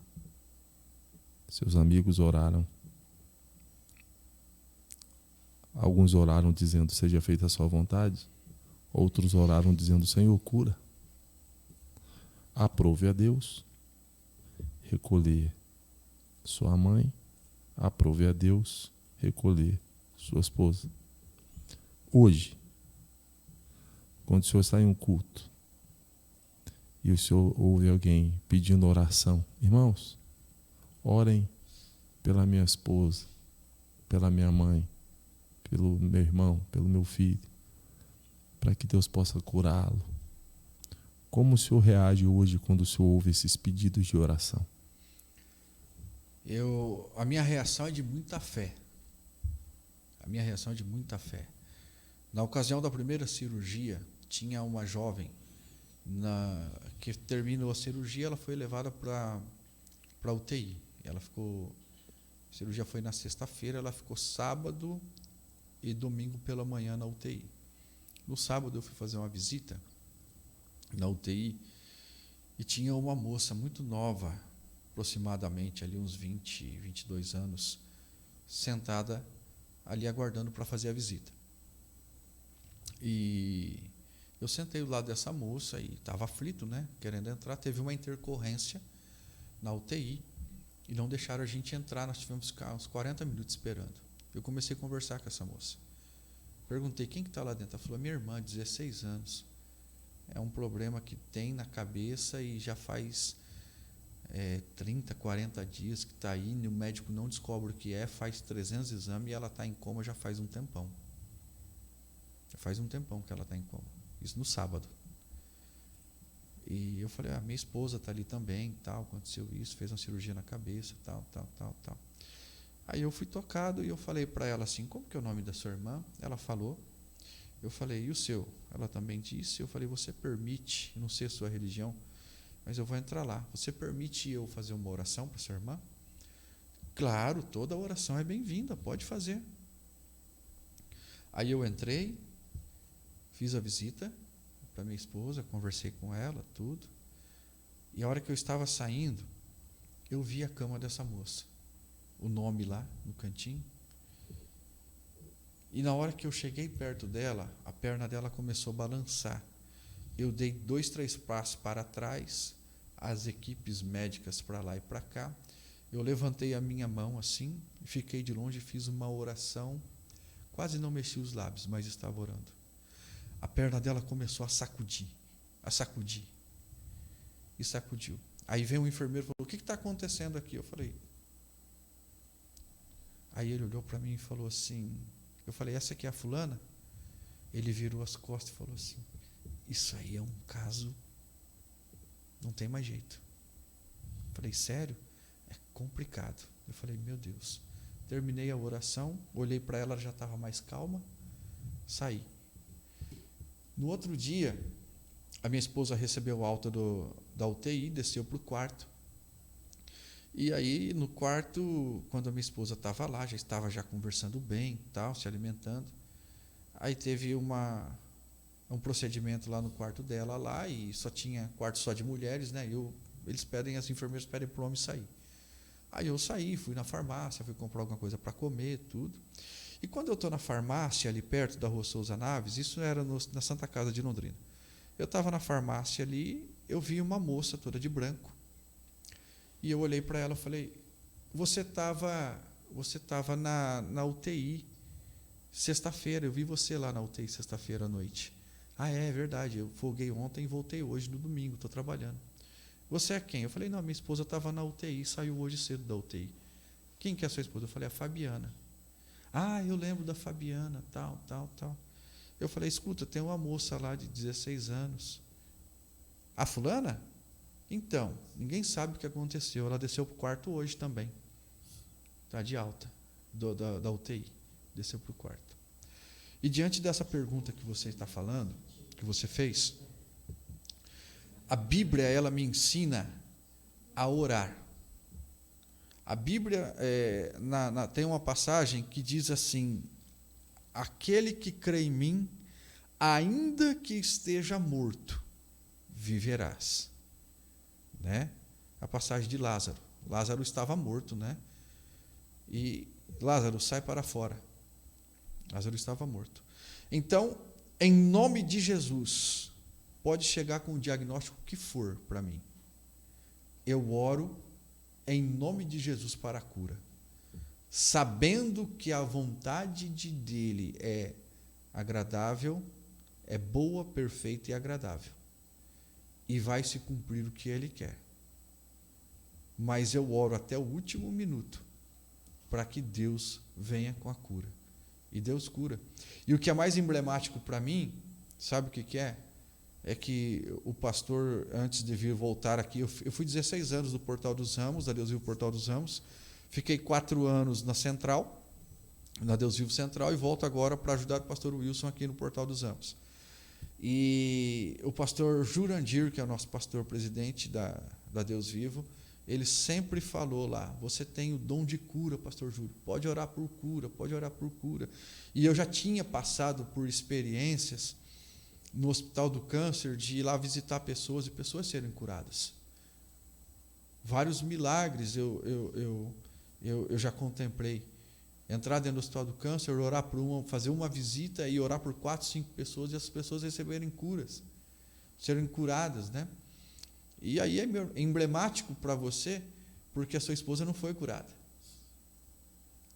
seus amigos oraram. Alguns oraram dizendo, seja feita a sua vontade. Outros oraram dizendo, Senhor, cura. Aprove a Deus recolher sua mãe. Aprove a Deus recolher sua esposa. Hoje, quando o Senhor está em um culto e o Senhor ouve alguém pedindo oração, irmãos, orem pela minha esposa, pela minha mãe, pelo meu irmão, pelo meu filho, para que Deus possa curá-lo. Como o Senhor reage hoje quando o Senhor ouve esses pedidos de oração? A minha reação é de muita fé. A minha reação é de muita fé. Na ocasião da primeira cirurgia, tinha uma jovem que terminou a cirurgia, ela foi levada para UTI. A cirurgia foi na sexta-feira, ela ficou sábado e domingo pela manhã na UTI. No sábado eu fui fazer uma visita na UTI e tinha uma moça muito nova, aproximadamente ali uns 20, 22 anos, sentada ali aguardando para fazer a visita. E eu sentei do lado dessa moça e estava aflito, né, querendo entrar. Teve uma intercorrência na UTI e não deixaram a gente entrar. Nós tivemos que ficar uns 40 minutos esperando. Eu comecei a conversar com essa moça. Perguntei, quem que está lá dentro? Ela falou, minha irmã, 16 anos. É um problema que tem na cabeça e já faz 30, 40 dias que está aí, e o médico não descobre o que é, faz 300 exames e ela está em coma já faz um tempão. Faz um tempão que ela está em coma. Isso no sábado. E eu falei, minha esposa está ali também, tal, aconteceu isso, fez uma cirurgia na cabeça, tal. Aí eu fui tocado e eu falei para ela assim, como que é o nome da sua irmã? Ela falou. Eu falei, e o seu? Ela também disse. Eu falei, você permite, não sei a sua religião, mas eu vou entrar lá. Você permite eu fazer uma oração para sua irmã? Claro, toda oração é bem-vinda, pode fazer. Aí eu entrei, fiz a visita para minha esposa, conversei com ela, tudo. E a hora que eu estava saindo, eu vi a cama dessa moça, o nome lá no cantinho. E na hora que eu cheguei perto dela, a perna dela começou a balançar. Eu dei 2, 3 passos para trás, as equipes médicas para lá e para cá. Eu levantei a minha mão assim, fiquei de longe e fiz uma oração. Quase não mexi os lábios, mas estava orando. A perna dela começou a sacudir. E sacudiu. Aí veio um enfermeiro e falou, o que está acontecendo aqui? Eu falei. Aí ele olhou para mim e falou assim, eu falei, essa aqui é a fulana? Ele virou as costas e falou assim, isso aí é um caso, não tem mais jeito. Eu falei, sério? É complicado. Eu falei, meu Deus. Terminei a oração, olhei para ela, ela já estava mais calma, saí. No outro dia, a minha esposa recebeu alta da UTI, desceu para o quarto. E aí, no quarto, quando a minha esposa estava lá, já estava conversando bem, tal, se alimentando. Aí teve um procedimento lá no quarto dela lá, e só tinha quarto só de mulheres, né? As enfermeiras pedem para o homem sair. Aí eu saí, fui na farmácia, fui comprar alguma coisa para comer, tudo. E quando eu estou na farmácia, ali perto da Rua Souza Naves, isso era na Santa Casa de Londrina. Eu estava na farmácia ali, eu vi uma moça toda de branco. E eu olhei para ela e falei, você estava na UTI sexta-feira, eu vi você lá na UTI sexta-feira à noite. É verdade, eu folguei ontem e voltei hoje no domingo, estou trabalhando. Você é quem? Eu falei, não, minha esposa estava na UTI, saiu hoje cedo da UTI. Quem que é a sua esposa? Eu falei, a Fabiana. Eu lembro da Fabiana, tal. Eu falei, escuta, tem uma moça lá de 16 anos. A fulana? Então, ninguém sabe o que aconteceu. Ela desceu para o quarto hoje também. Está de alta da UTI. Desceu para o quarto. E diante dessa pergunta que você está falando, que você fez, a Bíblia, ela me ensina a orar. A Bíblia tem uma passagem que diz assim, aquele que crê em mim, ainda que esteja morto, viverás. Né? A passagem de Lázaro. Lázaro estava morto, né? E Lázaro, sai para fora. Lázaro estava morto. Então, em nome de Jesus, pode chegar com o diagnóstico que for para mim. Eu oro em nome de Jesus para a cura, sabendo que a vontade dele é agradável, é boa, perfeita e agradável. E vai se cumprir o que ele quer. Mas eu oro até o último minuto para que Deus venha com a cura. E Deus cura. E o que é mais emblemático para mim, sabe o que é? É que o pastor, antes de vir voltar aqui, eu fui 16 anos no Portal dos Ramos, da Deus Vivo Portal dos Ramos, fiquei 4 anos na Central, na Deus Vivo Central, e volto agora para ajudar o pastor Wilson aqui no Portal dos Ramos. E o pastor Jurandir, que é o nosso pastor presidente da Deus Vivo, ele sempre falou lá, você tem o dom de cura, pastor Júlio, pode orar por cura, pode orar por cura. E eu já tinha passado por experiências no Hospital do Câncer, de ir lá visitar pessoas e pessoas serem curadas. Vários milagres eu já contemplei. Entrar dentro do Hospital do Câncer, orar por fazer uma visita e orar por 4, 5 pessoas e as pessoas receberem curas, serem curadas, né? E aí é emblemático para você, porque a sua esposa não foi curada.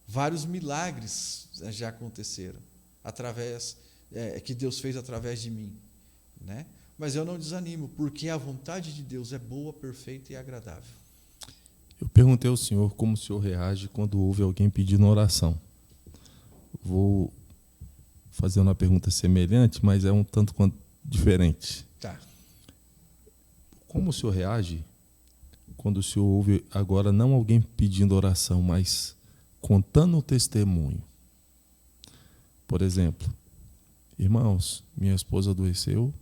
Vários milagres já aconteceram que Deus fez através de mim, né? Mas eu não desanimo, porque a vontade de Deus é boa, perfeita e agradável. Eu perguntei ao senhor como o senhor reage quando ouve alguém pedindo oração. Vou fazer uma pergunta semelhante, mas é um tanto quanto diferente. Tá. Como o senhor reage quando o senhor ouve agora não alguém pedindo oração, mas contando um testemunho? Por exemplo, irmãos, minha esposa adoeceu,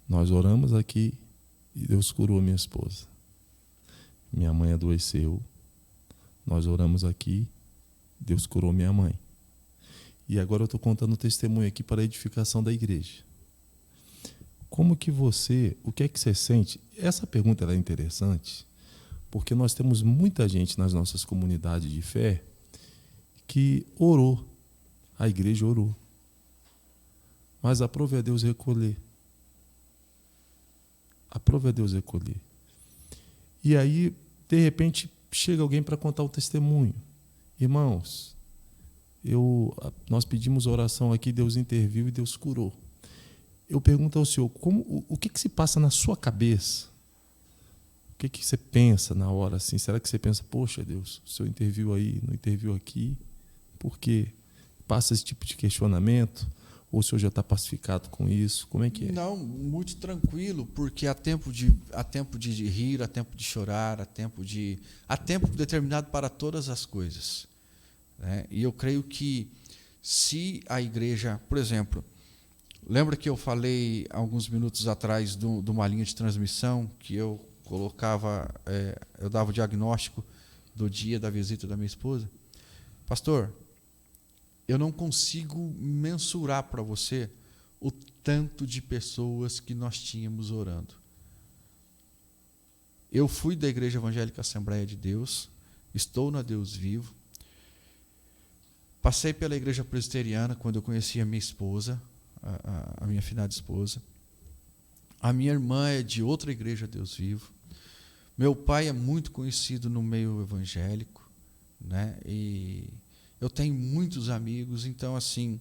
nós oramos aqui e Deus curou minha esposa. Minha mãe adoeceu, nós oramos aqui, Deus curou minha mãe. E agora eu estou contando um testemunho aqui para a edificação da igreja. Como que o que é que você sente? Essa pergunta é interessante, porque nós temos muita gente nas nossas comunidades de fé que orou, a igreja orou, mas aprove a Deus recolher. Aprove a Deus recolher. E aí, de repente, chega alguém para contar o testemunho. Irmãos, nós pedimos oração aqui, Deus interviu e Deus curou. Eu pergunto ao senhor, o que se passa na sua cabeça? O que você pensa na hora assim? Será que você pensa, poxa Deus, o senhor interviu aí, não interviu aqui? Por quê? Passa esse tipo de questionamento? Ou o senhor já está pacificado com isso? Como é que é? Não, muito tranquilo, porque há tempo de rir, há tempo de chorar, há tempo determinado para todas as coisas, né? E eu creio que se a igreja, por exemplo, lembra que eu falei alguns minutos atrás de uma linha de transmissão que eu colocava, eu dava o diagnóstico do dia da visita da minha esposa? Pastor, eu não consigo mensurar para você o tanto de pessoas que nós tínhamos orando. Eu fui da Igreja Evangélica Assembleia de Deus, estou na Deus Vivo, passei pela Igreja Presbiteriana quando eu conheci a minha esposa, a minha finada esposa. A minha irmã é de outra igreja Deus Vivo. Meu pai é muito conhecido no meio evangélico, né? E eu tenho muitos amigos, então assim,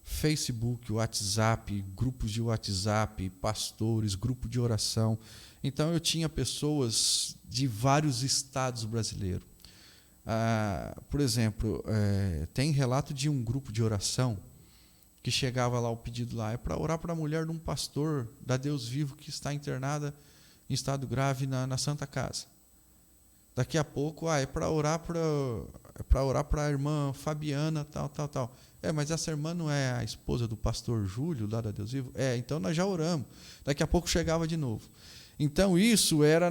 Facebook, WhatsApp, grupos de WhatsApp, pastores, grupo de oração. Então eu tinha pessoas de vários estados brasileiros. Por exemplo, tem relato de um grupo de oração que chegava lá, o pedido lá é para orar para a mulher de um pastor da Deus Vivo que está internada em estado grave na Santa Casa. Daqui a pouco, é para orar para a irmã Fabiana, tal. Mas essa irmã não é a esposa do pastor Júlio, lá da Deus Vivo? Então nós já oramos. Daqui a pouco chegava de novo. Então isso era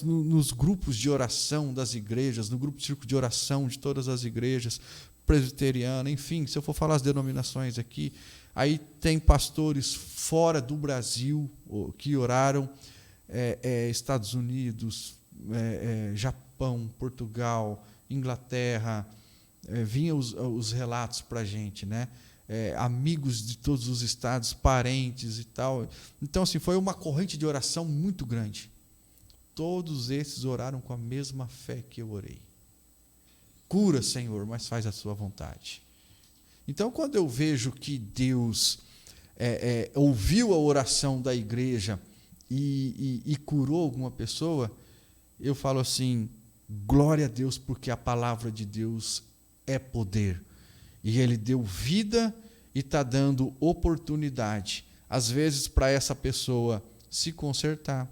nos grupos de oração das igrejas, no grupo de círculo de oração de todas as igrejas, presbiteriana, enfim, se eu for falar as denominações aqui, aí tem pastores fora do Brasil que oraram, Estados Unidos, Japão, Portugal, Inglaterra, vinham os relatos para a gente, né? Amigos de todos os estados, parentes e tal. Então, assim, foi uma corrente de oração muito grande. Todos esses oraram com a mesma fé que eu orei. Cura, Senhor, mas faz a sua vontade. Então, quando eu vejo que Deus ouviu a oração da igreja e curou alguma pessoa, eu falo assim, glória a Deus, porque a palavra de Deus é poder. E Ele deu vida e está dando oportunidade, às vezes para essa pessoa se consertar,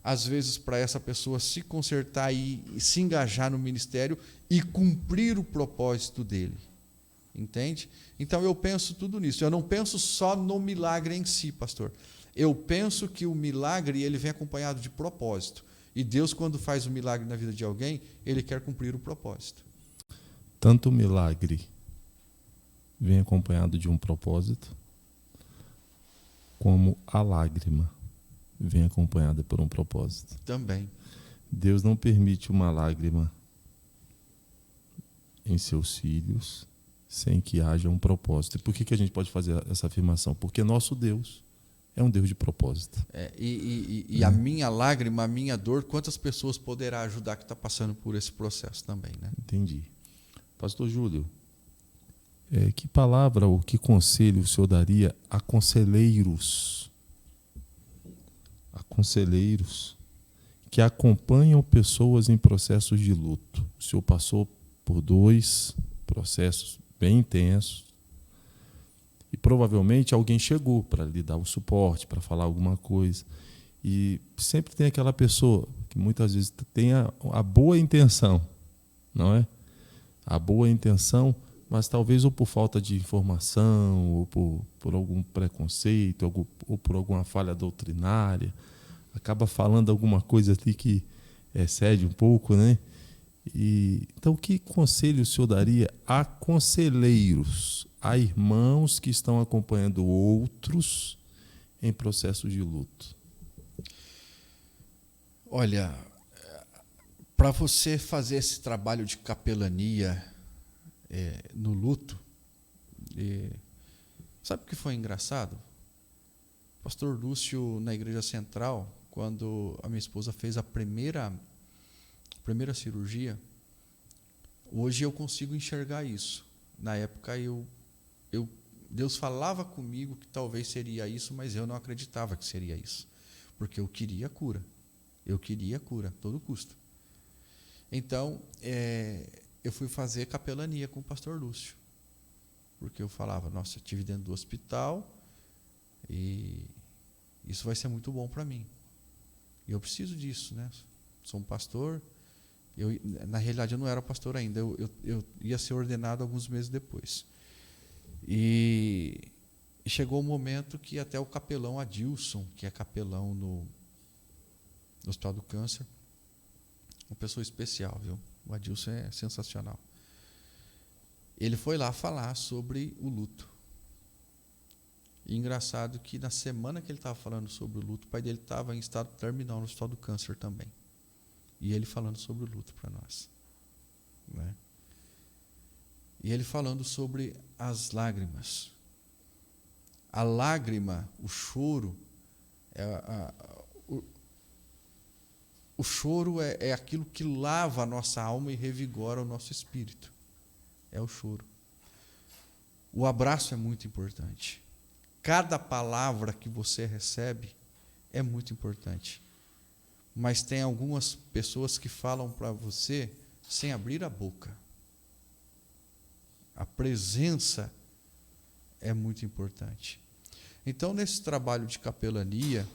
às vezes para essa pessoa se consertar e se engajar no ministério e cumprir o propósito dele. Entende? Então eu penso tudo nisso. Eu não penso só no milagre em si, pastor. Eu penso que o milagre ele vem acompanhado de propósito. E Deus, quando faz um milagre na vida de alguém, Ele quer cumprir o propósito. Tanto o milagre vem acompanhado de um propósito, como a lágrima vem acompanhada por um propósito. Também. Deus não permite uma lágrima em seus filhos sem que haja um propósito. E por que a gente pode fazer essa afirmação? Porque nosso Deus é um Deus de propósito. A minha lágrima, a minha dor, quantas pessoas poderá ajudar que está passando por esse processo também, né? Entendi. Pastor Júlio, que palavra ou que conselho o senhor daria a conselheiros que acompanham pessoas em processos de luto? O senhor passou por 2 processos bem intensos, E provavelmente alguém chegou para lhe dar um suporte, para falar alguma coisa. E sempre tem aquela pessoa que muitas vezes tem a boa intenção, não é? A boa intenção, mas talvez ou por falta de informação, ou por algum preconceito, ou por alguma falha doutrinária, acaba falando alguma coisa ali que excede um pouco, né? Então, que conselho o senhor daria a conselheiros, a irmãos que estão acompanhando outros em processo de luto? Olha, para você fazer esse trabalho de capelania no luto, sabe o que foi engraçado? O pastor Lúcio, na Igreja Central, quando a minha esposa fez a primeira cirurgia, hoje eu consigo enxergar isso. Na época, Deus falava comigo que talvez seria isso, mas eu não acreditava que seria isso, porque eu queria a cura. Eu queria a cura, a todo custo. Então, eu fui fazer capelania com o pastor Lúcio, porque eu falava, nossa, eu estive dentro do hospital e isso vai ser muito bom para mim. E eu preciso disso, né? Sou um pastor. Na realidade, eu não era pastor ainda. Eu ia ser ordenado alguns meses depois. E chegou o momento que até o capelão Adilson, que é capelão no Hospital do Câncer, uma pessoa especial, viu? O Adilson é sensacional. Ele foi lá falar sobre o luto. E engraçado que na semana que ele estava falando sobre o luto, o pai dele estava em estado terminal no Hospital do Câncer também. E ele falando sobre o luto para nós. Né? E ele falando sobre as lágrimas. A lágrima, o choro, o choro é aquilo que lava a nossa alma e revigora o nosso espírito. É o choro. O abraço é muito importante. Cada palavra que você recebe é muito importante. Mas tem algumas pessoas que falam para você sem abrir a boca. A presença é muito importante. Então, nesse trabalho de capelania,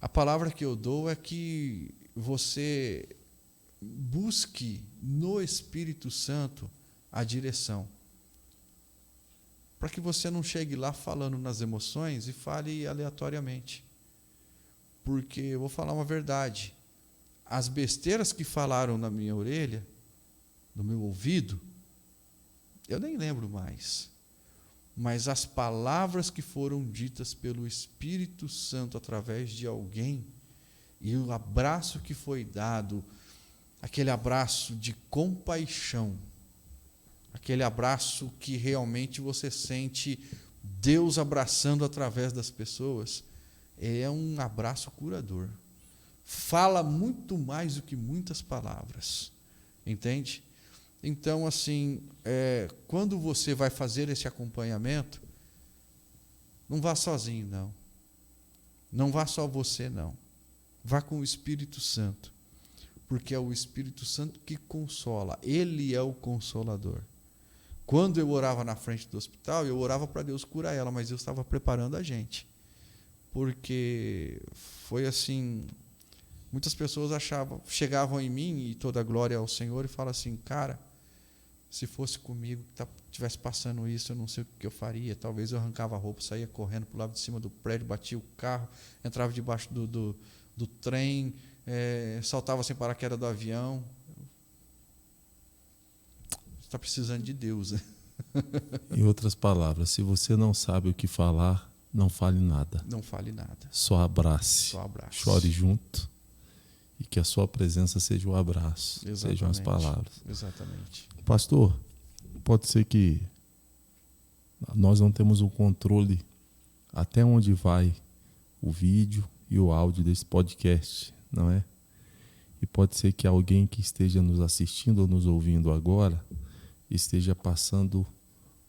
a palavra que eu dou é que você busque no Espírito Santo a direção. Para que você não chegue lá falando nas emoções e fale aleatoriamente. Porque eu vou falar uma verdade. As besteiras que falaram na minha orelha, no meu ouvido, eu nem lembro mais. Mas as palavras que foram ditas pelo Espírito Santo através de alguém, e o abraço que foi dado, aquele abraço de compaixão, aquele abraço que realmente você sente Deus abraçando através das pessoas, é um abraço curador. Fala muito mais do que muitas palavras. Entende? Então, assim, quando você vai fazer esse acompanhamento, não vá sozinho, não. Não vá só você, não. Vá com o Espírito Santo. Porque é o Espírito Santo que consola. Ele é o consolador. Quando eu orava na frente do hospital, eu orava para Deus curar ela, mas Deus estava preparando a gente. Porque foi assim, muitas pessoas chegavam em mim, e toda a glória ao Senhor, e falavam assim, cara, se fosse comigo, estivesse passando isso, eu não sei o que eu faria. Talvez eu arrancava a roupa, saía correndo para o lado de cima do prédio, batia o carro, entrava debaixo do trem, saltava sem paraquedas do avião. Você está precisando de Deus, né? Em outras palavras, se você não sabe o que falar, não fale nada. Não fale nada. Só abrace. Só abrace. Chore junto. E que a sua presença seja o abraço. Exatamente. Sejam as palavras. Exatamente. Pastor, pode ser que nós não temos o controle até onde vai o vídeo e o áudio desse podcast, não é? E pode ser que alguém que esteja nos assistindo ou nos ouvindo agora esteja passando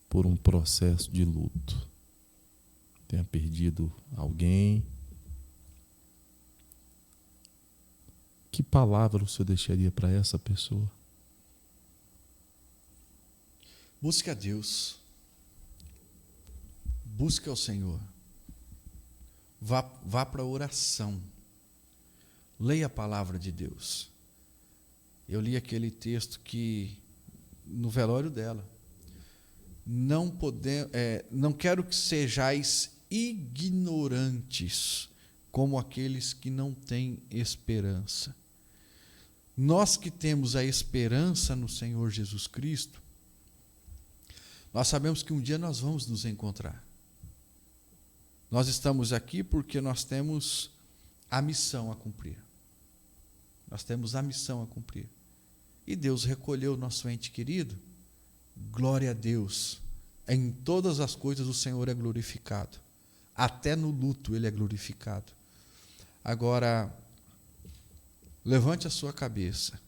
por um processo de luto. Tenha perdido alguém. Que palavra o senhor deixaria para essa pessoa? Busque a Deus. busque ao Senhor. Vá para a oração. Leia a palavra de Deus. Eu li aquele texto que, no velório dela, não quero que sejais ignorantes como aqueles que não têm esperança. Nós que temos a esperança no Senhor Jesus Cristo, nós sabemos que um dia nós vamos nos encontrar. Nós estamos aqui porque nós temos a missão a cumprir. Nós temos a missão a cumprir. E Deus recolheu o nosso ente querido. Glória a Deus. Em todas as coisas o Senhor é glorificado. Até no luto Ele é glorificado. Agora, levante a sua cabeça.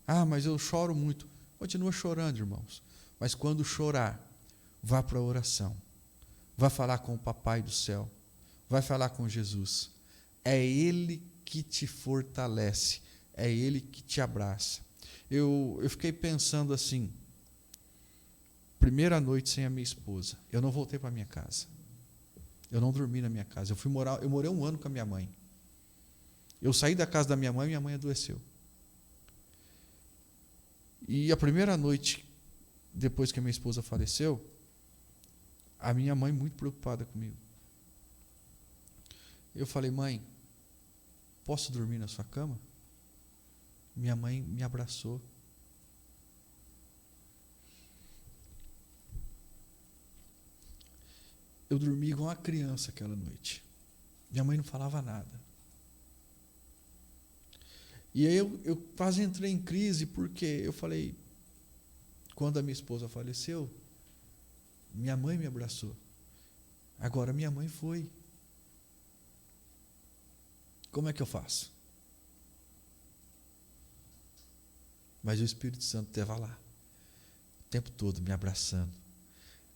Ah, mas eu choro muito. Continua chorando, irmãos. Mas quando chorar, vá para a oração. Vá falar com o Papai do céu. Vai falar com Jesus. É Ele que te fortalece. É Ele que te abraça. Eu fiquei pensando assim, primeira noite sem a minha esposa, eu não voltei para minha casa. Eu não dormi na minha casa. Eu morei 1 ano com a minha mãe. Eu saí da casa da minha mãe adoeceu. E a primeira noite, depois que a minha esposa faleceu, a minha mãe muito preocupada comigo. Eu falei, mãe, posso dormir na sua cama? Minha mãe me abraçou. Eu dormi igual uma criança aquela noite. Minha mãe não falava nada. E aí eu quase entrei em crise, porque eu falei, quando a minha esposa faleceu, minha mãe me abraçou. Agora minha mãe foi. Como é que eu faço? Mas o Espírito Santo estava lá, o tempo todo me abraçando.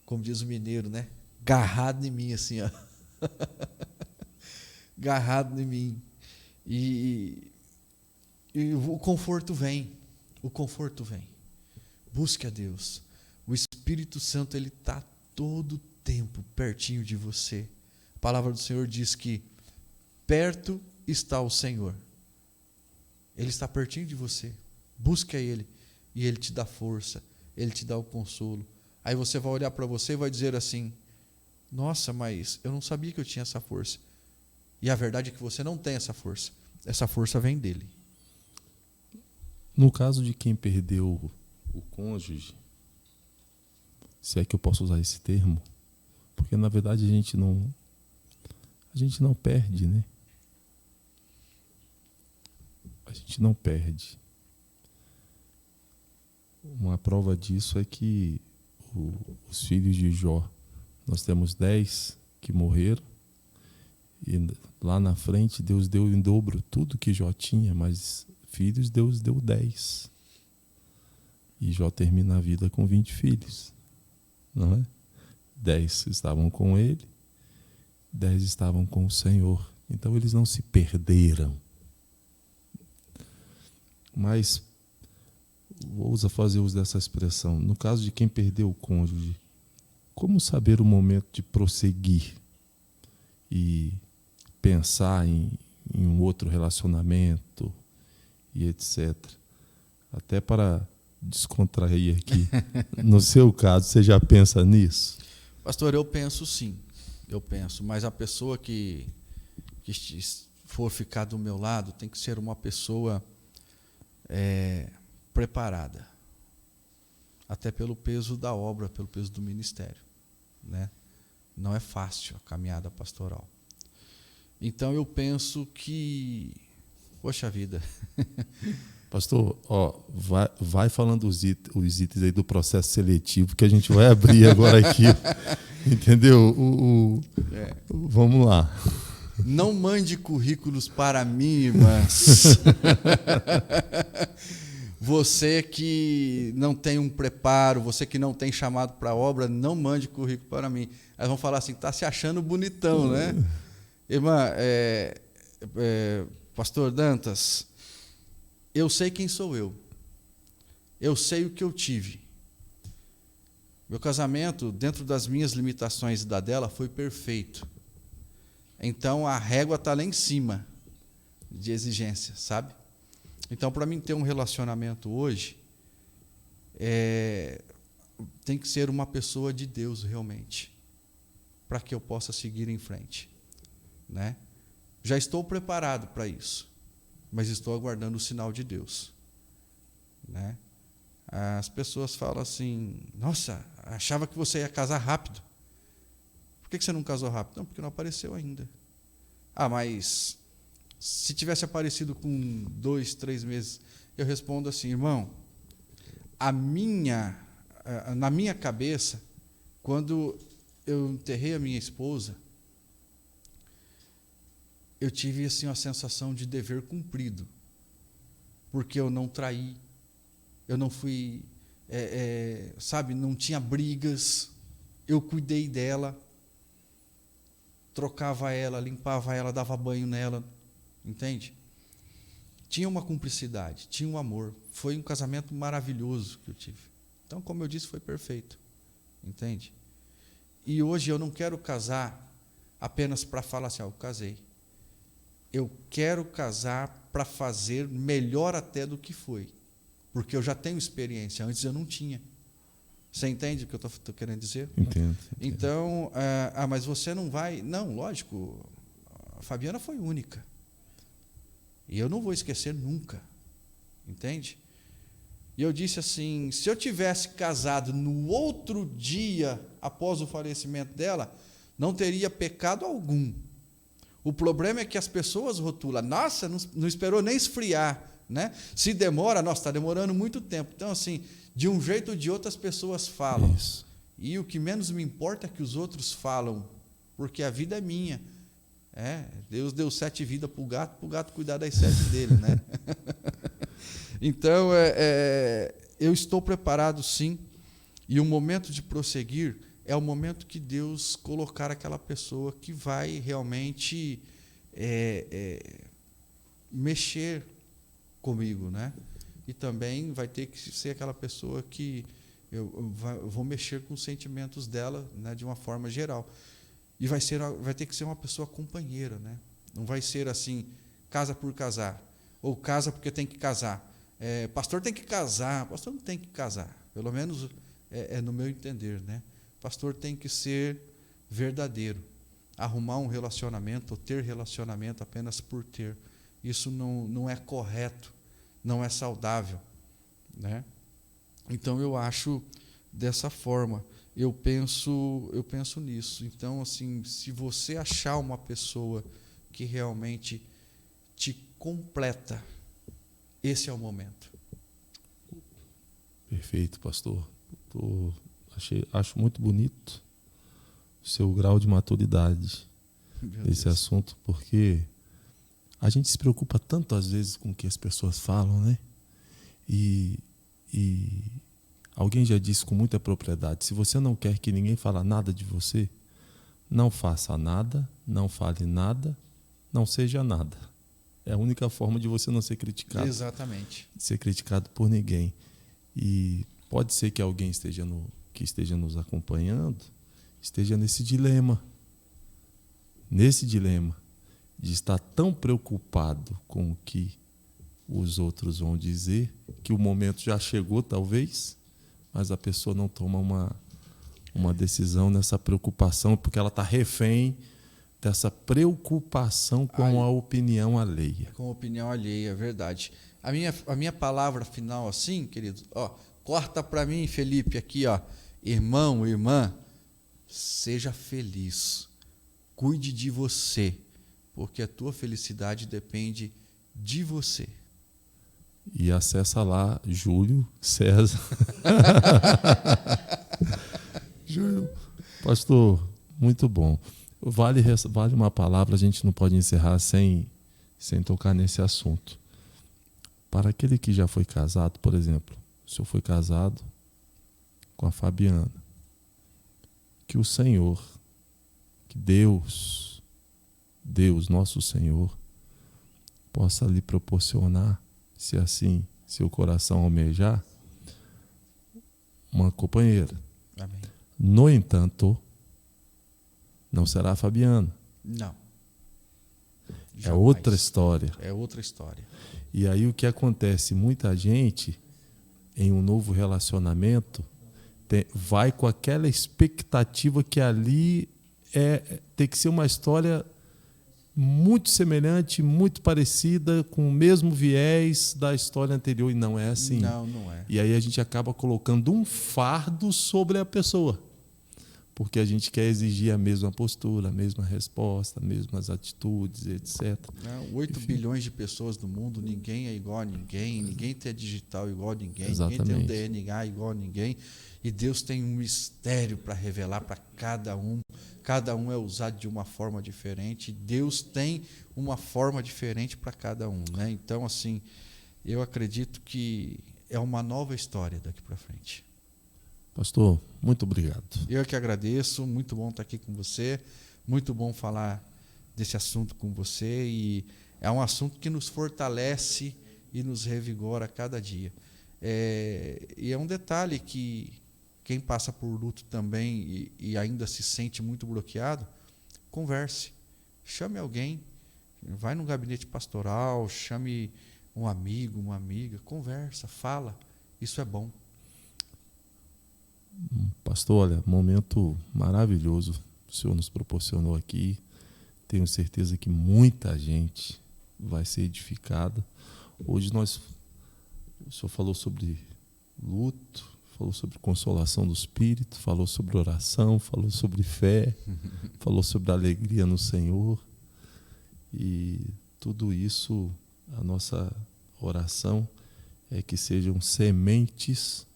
Como diz o mineiro, né? Garrado em mim, assim, ó. Garrado em mim. E o conforto vem. O conforto vem. Busque a Deus. O Espírito Santo, ele está todo o tempo pertinho de você. A palavra do Senhor diz que perto está o Senhor. Ele está pertinho de você. Busque a Ele. E Ele te dá força. Ele te dá o consolo. Aí você vai olhar para você e vai dizer assim, nossa, mas eu não sabia que eu tinha essa força. E a verdade é que você não tem essa força. Essa força vem dele. No caso de quem perdeu o cônjuge, se é que eu posso usar esse termo, porque na verdade a gente não perde, né? A gente não perde. Uma prova disso é que os filhos de Jó, nós temos 10 que morreram, e lá na frente Deus deu em dobro tudo que Jó tinha, mas filhos Deus deu 10. E Jó termina a vida com 20 filhos. Não é? 10 estavam com ele, 10 estavam com o Senhor. Então eles não se perderam. Mas vou fazer uso dessa expressão. No caso de quem perdeu o cônjuge, como saber o momento de prosseguir e pensar em um outro relacionamento e etc. Até para descontrair aqui. No seu caso, você já pensa nisso? Pastor, eu penso sim. Eu penso, mas a pessoa que for ficar do meu lado tem que ser uma pessoa preparada. Até pelo peso da obra, pelo peso do ministério, né? Não é fácil a caminhada pastoral. Então eu penso que, poxa vida. Pastor, vai falando os itens aí do processo seletivo que a gente vai abrir agora aqui. Entendeu? Vamos lá. Não mande currículos para mim, mas você que não tem um preparo, você que não tem chamado para a obra, não mande currículo para mim. Elas vão falar assim, está se achando bonitão, né? Irmã, Pastor Dantas, eu sei quem sou eu. Eu sei o que eu tive. Meu casamento, dentro das minhas limitações e da dela, foi perfeito. Então, a régua está lá em cima de exigência, sabe? Então, para mim ter um relacionamento hoje, tem que ser uma pessoa de Deus realmente, para que eu possa seguir em frente, né? Já estou preparado para isso, mas estou aguardando o sinal de Deus, né? As pessoas falam assim: nossa, achava que você ia casar rápido. Por que você não casou rápido? Não, porque não apareceu ainda. Ah, mas se tivesse aparecido com 2, 3 meses, eu respondo assim: irmão, na minha cabeça, quando eu enterrei a minha esposa, eu tive assim uma sensação de dever cumprido, porque eu não traí, eu não fui, sabe, não tinha brigas, eu cuidei dela, trocava ela, limpava ela, dava banho nela, entende? Tinha uma cumplicidade, tinha um amor, foi um casamento maravilhoso que eu tive. Então, como eu disse, foi perfeito, entende? E hoje eu não quero casar apenas para falar assim: eu casei. Eu quero casar para fazer melhor até do que foi, porque eu já tenho experiência, antes eu não tinha. Você entende o que eu estou querendo dizer? Entendo. Então, mas você não vai... Não, lógico, a Fabiana foi única. E eu não vou esquecer nunca, entende? E eu disse assim: se eu tivesse casado no outro dia, após o falecimento dela, não teria pecado algum. O problema é que as pessoas rotulam: nossa, não esperou nem esfriar, né? Se demora, nossa, está demorando muito tempo. Então, assim, de um jeito ou de outro as pessoas falam. Isso. E o que menos me importa é que os outros falam, porque a vida é minha. Deus deu 7 vidas para o gato cuidar das 7 dele, né? Então, eu estou preparado, sim, e o momento de prosseguir é o momento que Deus colocar aquela pessoa que vai realmente mexer comigo, né? E também vai ter que ser aquela pessoa que eu vou mexer com os sentimentos dela, né, de uma forma geral. E vai ter que ser uma pessoa companheira, né? Não vai ser assim, casa por casar, ou casa porque tem que casar. Pastor tem que casar, pastor não tem que casar, pelo menos no meu entender, né? Pastor tem que ser verdadeiro. Arrumar um relacionamento ou ter relacionamento apenas por ter, isso não é correto, não é saudável, né? Então eu acho dessa forma. Eu penso nisso. Então, assim, se você achar uma pessoa que realmente te completa, esse é o momento. Perfeito, pastor. Acho muito bonito o seu grau de maturidade nesse assunto, porque a gente se preocupa tanto às vezes com o que as pessoas falam, né? E alguém já disse com muita propriedade: se você não quer que ninguém fale nada de você, não faça nada, não fale nada, não seja nada. É a única forma de você não ser criticado. Exatamente. Ser criticado por ninguém. E pode ser que alguém que esteja nos acompanhando esteja nesse dilema de estar tão preocupado com o que os outros vão dizer, que o momento já chegou, talvez, mas a pessoa não toma uma decisão nessa preocupação, porque ela está refém dessa preocupação com a opinião alheia. Com a opinião alheia, é verdade. A minha palavra final, assim, querido, corta para mim, Felipe, aqui, irmão, irmã, seja feliz, cuide de você, porque a tua felicidade depende de você. E acessa lá, Júlio César. Júlio, pastor, muito bom. Vale uma palavra, a gente não pode encerrar sem tocar nesse assunto. Para aquele que já foi casado, por exemplo, o senhor foi casado com a Fabiana, que o Senhor, que Deus, nosso Senhor, possa lhe proporcionar, se assim seu coração almejar, uma companheira. Amém. No entanto, não será Fabiana. Não. É Jamais. outra história. É outra história. E aí o que acontece? Muita gente, em um novo relacionamento, vai com aquela expectativa que ali tem que ser uma história muito semelhante, muito parecida, com o mesmo viés da história anterior. E não é assim. Não, não é. E aí a gente acaba colocando um fardo sobre a pessoa. Porque a gente quer exigir a mesma postura, a mesma resposta, as mesmas atitudes, etc. 8 bilhões de pessoas no mundo, ninguém é igual a ninguém, ninguém tem digital igual a ninguém, Exatamente. ninguém tem um DNA igual a ninguém. E Deus tem um mistério para revelar para cada um. Cada um é usado de uma forma diferente. Deus tem uma forma diferente para cada um, né? Então, assim, eu acredito que é uma nova história daqui para frente. Pastor, muito obrigado. Eu que agradeço, muito bom estar aqui com você, muito bom falar desse assunto com você, e é um assunto que nos fortalece e nos revigora a cada dia. E é um detalhe que quem passa por luto também e ainda se sente muito bloqueado, converse, chame alguém, vai no gabinete pastoral, chame um amigo, uma amiga, conversa, fala, isso é bom. Pastor, olha, momento maravilhoso o senhor nos proporcionou aqui. Tenho certeza que muita gente vai ser edificada. Hoje o senhor falou sobre luto, falou sobre consolação do Espírito, falou sobre oração, falou sobre fé, falou sobre alegria no Senhor. E tudo isso, a nossa oração é que sejam sementes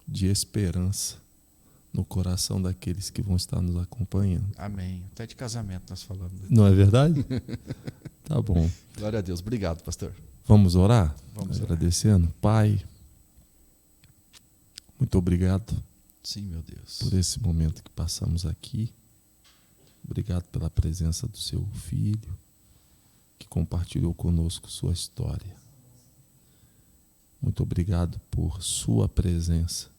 de esperança no coração daqueles que vão estar nos acompanhando. Amém. Até de casamento nós falamos. Não é verdade? Tá bom. Glória a Deus. Obrigado, pastor. Vamos orar? Vamos agradecendo. Pai, muito obrigado. Sim, meu Deus. Por esse momento que passamos aqui. Obrigado pela presença do seu filho, que compartilhou conosco sua história. Muito obrigado por sua presença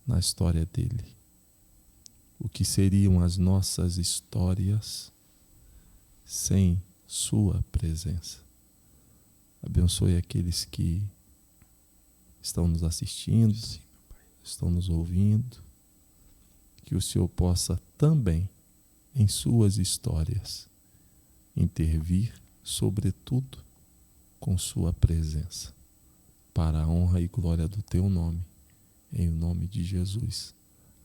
na história dele. O que seriam as nossas histórias sem sua presença? Abençoe aqueles que estão nos assistindo, Sim, meu Pai. estão nos ouvindo, que o Senhor possa também, em suas histórias, intervir, sobretudo, com sua presença, para a honra e glória do teu nome, em nome de Jesus.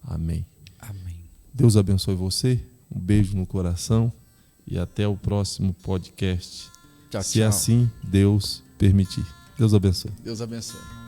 Amém. Amém. Deus abençoe você, um beijo no coração e até o próximo podcast. Tchau, Se tchau. assim Deus permitir. Deus abençoe. Deus abençoe.